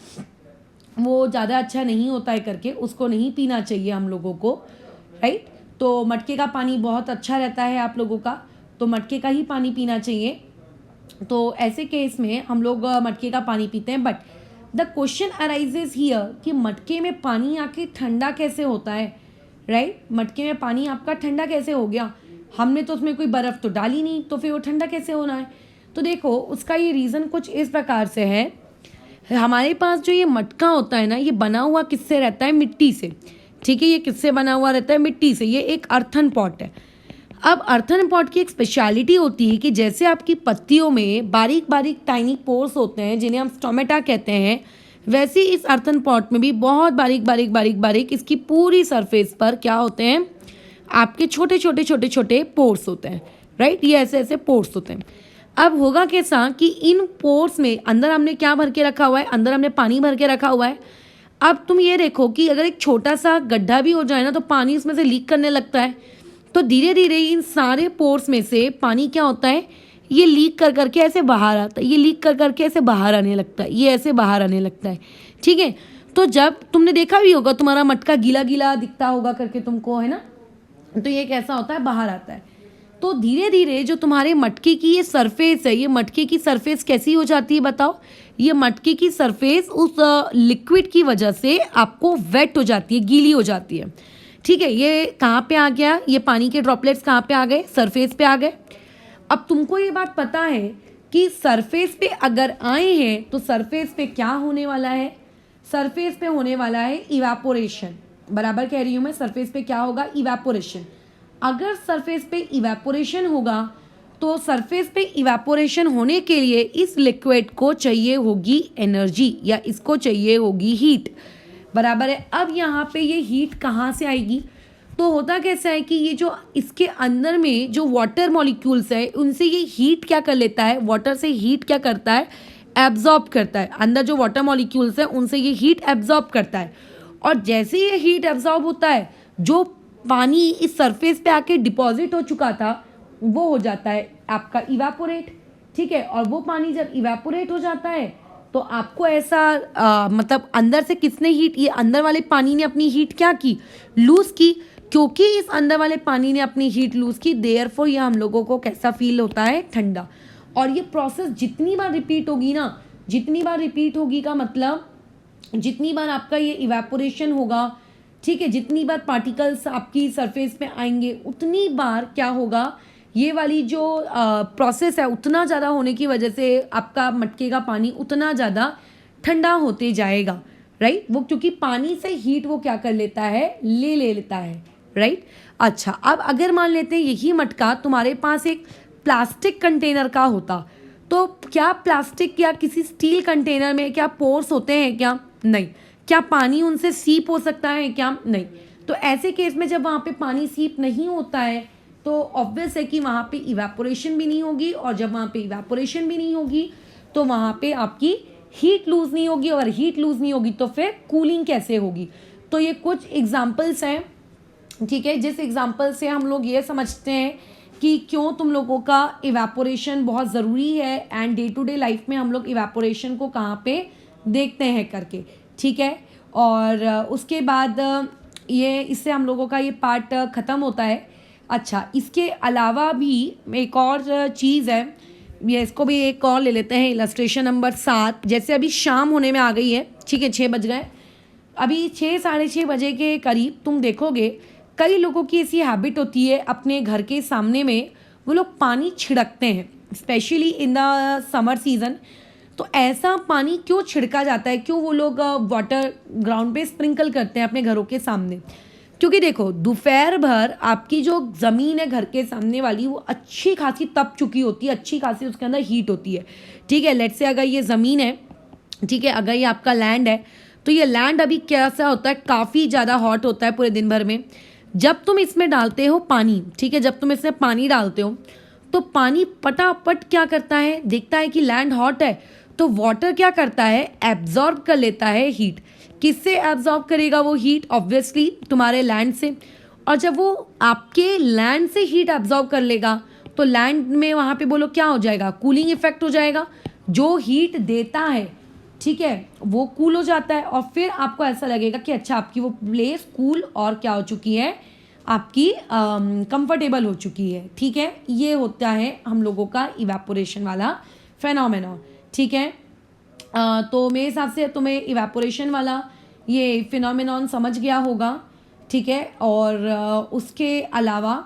वो ज़्यादा अच्छा नहीं होता है करके, उसको नहीं पीना चाहिए हम लोगों को, राइट? तो मटके का पानी बहुत अच्छा रहता है आप लोगों का, तो मटके का ही पानी पीना चाहिए। तो ऐसे केस में हम लोग मटके का पानी पीते हैं। But the question arises here कि मटके में पानी आके ठंडा कैसे होता है, राइट? मटके में पानी आपका ठंडा कैसे हो गया? हमने तो उसमें कोई बर्फ़ तो डाली नहीं, तो फिर वो ठंडा कैसे होना है? तो देखो उसका ये रीज़न कुछ इस प्रकार से है। हमारे पास जो ये मटका होता है ना, ये बना हुआ किससे रहता है? मिट्टी से, ठीक है? ये किससे बना हुआ रहता है? मिट्टी से। ये एक अर्थन पॉट है। अब अर्थन पॉट की एक स्पेशलिटी होती है कि जैसे आपकी पत्तियों में बारीक बारीक टाइनी पोर्स होते हैं जिन्हें हम स्टोमेटा कहते हैं, वैसे ही इस अर्थन पॉट में भी बहुत बारीक बारीक बारीक बारीक इसकी पूरी सरफेस पर क्या होते हैं? आपके छोटे छोटे छोटे छोटे पोर्स होते हैं, राइट? ये ऐसे ऐसे पोर्स होते हैं। अब होगा कैसा कि इन पोर्स में अंदर हमने क्या भर के रखा हुआ है? अंदर हमने पानी भर के रखा हुआ है। अब तुम ये देखो कि अगर एक छोटा सा गड्ढा भी हो जाए ना तो पानी उसमें से लीक करने लगता है। तो धीरे धीरे इन सारे पोर्स में से पानी क्या होता है? ये लीक कर करके ऐसे बाहर आता है, ये लीक कर करके ऐसे बाहर आने लगता है, ये ऐसे बाहर आने लगता है, ठीक है? तो जब तुमने देखा भी होगा, तुम्हारा मटका गीला गीला दिखता होगा करके तुमको, है ना? तो ये कैसा होता है? बाहर आता है। तो धीरे धीरे जो तुम्हारे मटके की ये सरफेस है, ये मटके की सरफेस कैसी हो जाती है बताओ? ये मटके की सरफेस उस लिक्विड की वजह से आपको वेट हो जाती है, गीली हो जाती है, ठीक है? ये कहाँ पे आ गया? ये पानी के ड्रॉपलेट्स कहाँ पे आ गए? सरफेस पे आ गए। अब तुमको ये बात पता है कि सरफेस पे अगर आए हैं तो सरफेस पे क्या होने वाला है? सरफेस पे होने वाला है इवेपोरेशन। बराबर कह रही हूँ मैं? सरफेस पे क्या होगा? इवेपोरेशन। अगर सरफेस पे इवेपोरेशन होगा तो सरफेस पे इवेपोरेशन होने के लिए इस लिक्विड को चाहिए होगी एनर्जी, या इसको चाहिए होगी हीट, बराबर है? अब यहाँ पे ये हीट कहाँ से आएगी? तो होता कैसा है कि ये जो इसके अंदर में जो वाटर मॉलिक्यूल्स है उनसे ये हीट क्या कर लेता है, वाटर से हीट क्या करता है, एब्जॉर्ब करता है। अंदर जो वाटर मॉलिक्यूल्स है उनसे ये हीट एब्जॉर्ब करता है, और जैसे ये हीट एब्जॉर्ब होता है, जो पानी इस सरफेस पे आके डिपॉजिट हो चुका था वो हो जाता है आपका इवेपोरेट। ठीक है, और वो पानी जब इवेपोरेट हो जाता है तो आपको ऐसा मतलब अंदर से किसने हीट, ये अंदर वाले पानी ने अपनी हीट क्या की, लूज़ की। क्योंकि इस अंदर वाले पानी ने अपनी हीट लूज़ की, देयरफॉर ये हम लोगों को कैसा फील होता है, ठंडा। और ये प्रोसेस जितनी बार रिपीट होगी ना, जितनी बार रिपीट होगी का मतलब जितनी बार आपका ये इवेपोरेशन होगा, ठीक है, जितनी बार पार्टिकल्स आपकी सरफेस पे आएंगे उतनी बार क्या होगा, ये वाली जो प्रोसेस है उतना ज़्यादा होने की वजह से आपका मटके का पानी उतना ज़्यादा ठंडा होते जाएगा, राइट। वो क्योंकि पानी से हीट वो क्या कर लेता है, ले लेता है, राइट। अच्छा, अब अगर मान लेते हैं यही मटका तुम्हारे पास एक प्लास्टिक कंटेनर का होता, तो क्या प्लास्टिक या किसी स्टील कंटेनर में क्या पोर्स होते हैं क्या, नहीं। क्या पानी उनसे सीप हो सकता है क्या, नहीं। तो ऐसे केस में जब वहाँ पे पानी सीप नहीं होता है तो ऑब्वियस है कि वहाँ पे इवेपोरेशन भी नहीं होगी, और जब वहाँ पे इवेपोरेशन भी नहीं होगी तो वहाँ पे आपकी हीट लूज़ नहीं होगी, और हीट लूज़ नहीं होगी तो फिर कूलिंग कैसे होगी। तो ये कुछ एग्जाम्पल्स हैं, ठीक है, जिस एग्जाम्पल से हम लोग ये समझते हैं कि क्यों तुम लोगों का इवेपोरेशन बहुत ज़रूरी है, and day to day life में हम लोग इवेपोरेशन को कहाँ पे देखते हैं करके, ठीक है। और उसके बाद ये इससे हम लोगों का ये पार्ट ख़त्म होता है। अच्छा, इसके अलावा भी एक और चीज़ है, ये इसको भी एक और ले लेते हैं, इलस्ट्रेशन नंबर 7। जैसे अभी शाम होने में आ गई है, ठीक है, 6 बज गए, अभी 6 साढ़े 6 बजे के करीब तुम देखोगे कई लोगों की ऐसी हैबिट होती है अपने घर के सामने में वो लोग पानी छिड़कते हैं, specially in the summer season. तो ऐसा पानी क्यों छिड़का जाता है, क्यों वो लोग वाटर ग्राउंड पे स्प्रिंकल करते हैं अपने घरों के सामने? क्योंकि देखो, दोपहर भर आपकी जो ज़मीन है घर के सामने वाली वो अच्छी खासी तप चुकी होती है, अच्छी खासी उसके अंदर हीट होती है, ठीक है। लेट्स से अगर ये ज़मीन है, ठीक है, अगर ये आपका लैंड है, तो ये लैंड अभी कैसा होता है, काफ़ी ज़्यादा हॉट होता है पूरे दिन भर में। जब तुम इसमें डालते हो पानी, ठीक है, जब तुम इसमें पानी डालते हो तो पानी पटापट क्या करता है, देखता है कि लैंड हॉट है तो वाटर क्या करता है, एब्जॉर्ब कर लेता है हीट। किससे एब्जॉर्ब करेगा वो हीट, ऑब्वियसली तुम्हारे लैंड से। और जब वो आपके लैंड से हीट एब्जॉर्ब कर लेगा तो लैंड में वहाँ पे बोलो क्या हो जाएगा, कूलिंग इफेक्ट हो जाएगा। जो हीट देता है, ठीक है, वो कूल हो जाता है, और फिर आपको ऐसा लगेगा कि अच्छा आपकी वो प्लेस कूल और क्या हो चुकी है, आपकी कंफर्टेबल हो चुकी है, ठीक है। ये होता है हम लोगों का इवेपोरेशन वाला फेनोमेना, ठीक है। तो मेरे हिसाब से तुम्हें इवेपोरेशन वाला ये फिनोमेनॉन समझ गया होगा, ठीक है। और उसके अलावा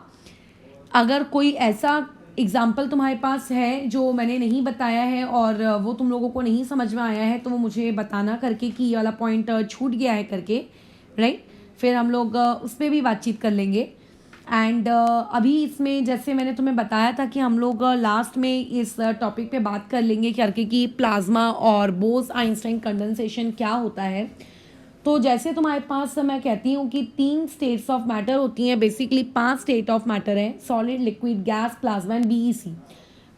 अगर कोई ऐसा एग्ज़ाम्पल तुम्हारे पास है जो मैंने नहीं बताया है और वो तुम लोगों को नहीं समझ में आया है तो वो मुझे बताना करके कि ये वाला पॉइंट छूट गया है करके, राइट। फिर हम लोग उस पर भी बातचीत कर लेंगे। एंड अभी इसमें जैसे मैंने तुम्हें बताया था कि हम लोग लास्ट में इस टॉपिक पे बात कर लेंगे करके कि प्लाज्मा और बोस आइंस्टाइन कंडेंसेशन क्या होता है। तो जैसे तुम्हारे पास मैं कहती हूँ कि 3 स्टेट्स ऑफ मैटर होती हैं, बेसिकली 5 स्टेट ऑफ मैटर हैं, solid, liquid, gas, plasma and BEC.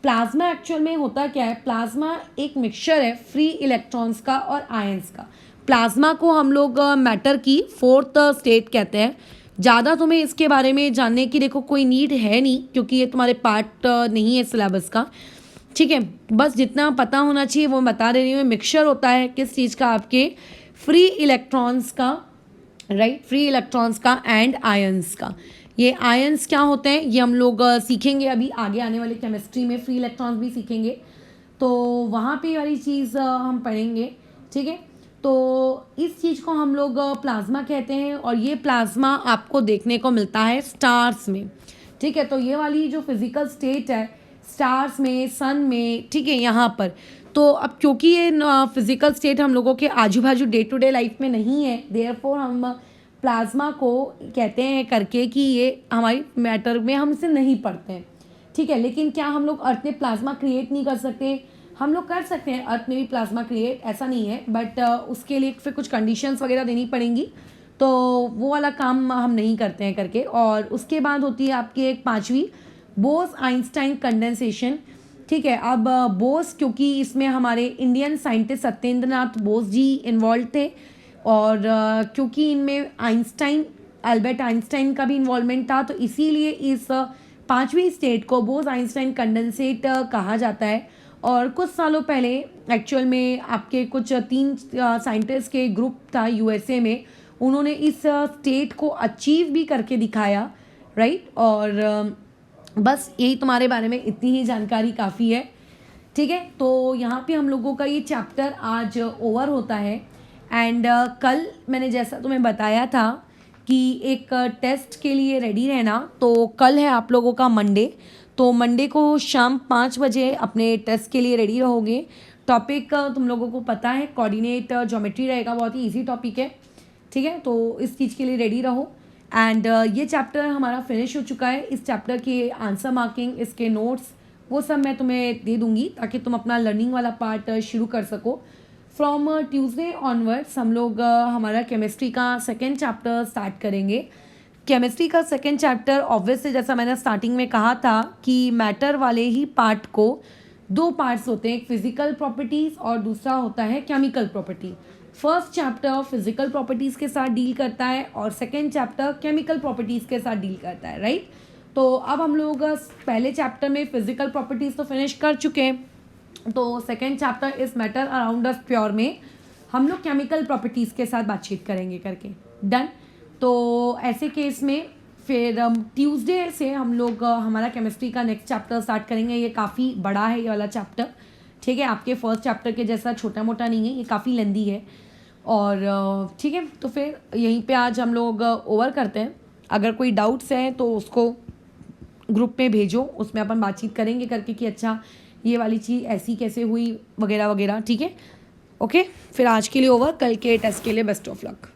Plasma actual में होता क्या है, प्लाज्मा एक मिक्सचर है फ्री इलेक्ट्रॉन्स का और आयंस का। प्लाज्मा को हम लोग मैटर की 4th स्टेट कहते हैं। ज़्यादा तुम्हें इसके बारे में जानने की देखो कोई नीड है नहीं, क्योंकि ये तुम्हारे पार्ट नहीं है सिलेबस का, ठीक है। बस जितना पता होना चाहिए वो बता दे रही हूँ। मिक्सचर होता है किस चीज़ का, आपके फ्री इलेक्ट्रॉन्स का, राइट, फ्री इलेक्ट्रॉन्स का एंड आयंस का। ये आयंस क्या होते हैं ये हम लोग सीखेंगे अभी आगे आने वाले केमिस्ट्री में, फ्री इलेक्ट्रॉन्स भी सीखेंगे तो वहाँ पे वाली चीज़ हम पढ़ेंगे, ठीक है। तो इस चीज़ को हम लोग प्लाज्मा कहते हैं, और ये प्लाज्मा आपको देखने को मिलता है स्टार्स में, ठीक है। तो ये वाली जो फिजिकल स्टेट है स्टार्स में, सन में, ठीक है, यहाँ पर। तो अब क्योंकि ये फिजिकल स्टेट हम लोगों के आजू बाजू डे टू डे लाइफ में नहीं है, देयरफॉर हम प्लाज्मा को कहते हैं करके कि ये हमारी मैटर में हम इसे नहीं पढ़ते हैं, ठीक है। लेकिन क्या हम लोग अर्थ में प्लाज्मा क्रिएट नहीं कर सकते? हम लोग कर सकते हैं अर्थ में भी प्लाज्मा क्रिएट, ऐसा नहीं है, बट उसके लिए फिर कुछ कंडीशंस वगैरह देनी पड़ेंगी, तो वो वाला काम हम नहीं करते हैं करके। और उसके बाद होती है आपकी एक 5वीं बोस आइंस्टाइन कंडेंसेशन। ठीक है, अब बोस, क्योंकि इसमें हमारे Indian scientist Satyendra Nath Bose ji involve थे, और क्योंकि इनमें आइंस्टाइन, अल्बर्ट आइंस्टाइन का भी इन्वॉल्वमेंट था, तो इसीलिए इस 5वीं स्टेट को बोस आइंस्टाइन कंडेंसेट कहा जाता है। और कुछ सालों पहले एक्चुअल में आपके कुछ 3 साइंटिस्ट के ग्रुप था यूएसए में, उन्होंने इस स्टेट को अचीव भी करके दिखाया, राइट। और बस यही तुम्हारे बारे में इतनी ही जानकारी काफ़ी है। ठीक है, तो यहाँ पे हम लोगों का ये चैप्टर आज ओवर होता है। एंड कल मैंने जैसा तुम्हें बताया था कि एक टेस्ट के लिए रेडी रहना, तो कल है आप लोगों का मंडे, तो मंडे को शाम 5 बजे अपने टेस्ट के लिए रेडी रहोगे। टॉपिक तुम लोगों को पता है, कोऑर्डिनेट ज्योमेट्री रहेगा, बहुत ही इजी टॉपिक है। ठीक है, तो इस चीज़ के लिए रेडी रहो। एंड ये चैप्टर हमारा फिनिश हो चुका है। इस चैप्टर की आंसर मार्किंग, इसके नोट्स, वो सब मैं तुम्हें दे दूंगी ताकि तुम अपना लर्निंग वाला पार्ट शुरू कर सको। फ्रॉम ट्यूसडे ऑनवर्ड्स हम लोग हमारा केमिस्ट्री का 2nd चैप्टर स्टार्ट करेंगे। केमिस्ट्री का 2nd चैप्टर ऑब्वियसली जैसा मैंने स्टार्टिंग में कहा था कि मैटर वाले ही पार्ट को 2 पार्ट्स होते हैं, एक फिजिकल प्रॉपर्टीज़ और दूसरा होता है chemical property. First chapter physical properties के साथ डील करता है और 2nd चैप्टर केमिकल प्रॉपर्टीज़ के साथ डील करता है, राइट। तो अब हम लोग पहले चैप्टर में फिजिकल प्रॉपर्टीज़ तो फिनिश कर चुके हैं, तो 2nd चैप्टर इस मैटर अराउंड अस प्योर में हम लोग केमिकल प्रॉपर्टीज़ के साथ बातचीत करेंगे करके। डन। तो ऐसे केस में फिर ट्यूसडे से हम लोग हमारा केमिस्ट्री का नेक्स्ट चैप्टर स्टार्ट करेंगे। ये काफ़ी बड़ा है ये वाला चैप्टर, ठीक है, आपके फर्स्ट चैप्टर के जैसा छोटा मोटा नहीं है, ये काफ़ी लेंदी है। और ठीक है, तो फिर यहीं पे आज हम लोग ओवर करते हैं। अगर कोई डाउट्स हैं तो उसको ग्रुप में भेजो, उसमें अपन बातचीत करेंगे करके कि अच्छा ये वाली चीज़ ऐसी कैसे हुई वगैरह वगैरह। ठीक है, ओके, फिर आज के लिए ओवर, कल के टेस्ट के लिए बेस्ट ऑफ लक।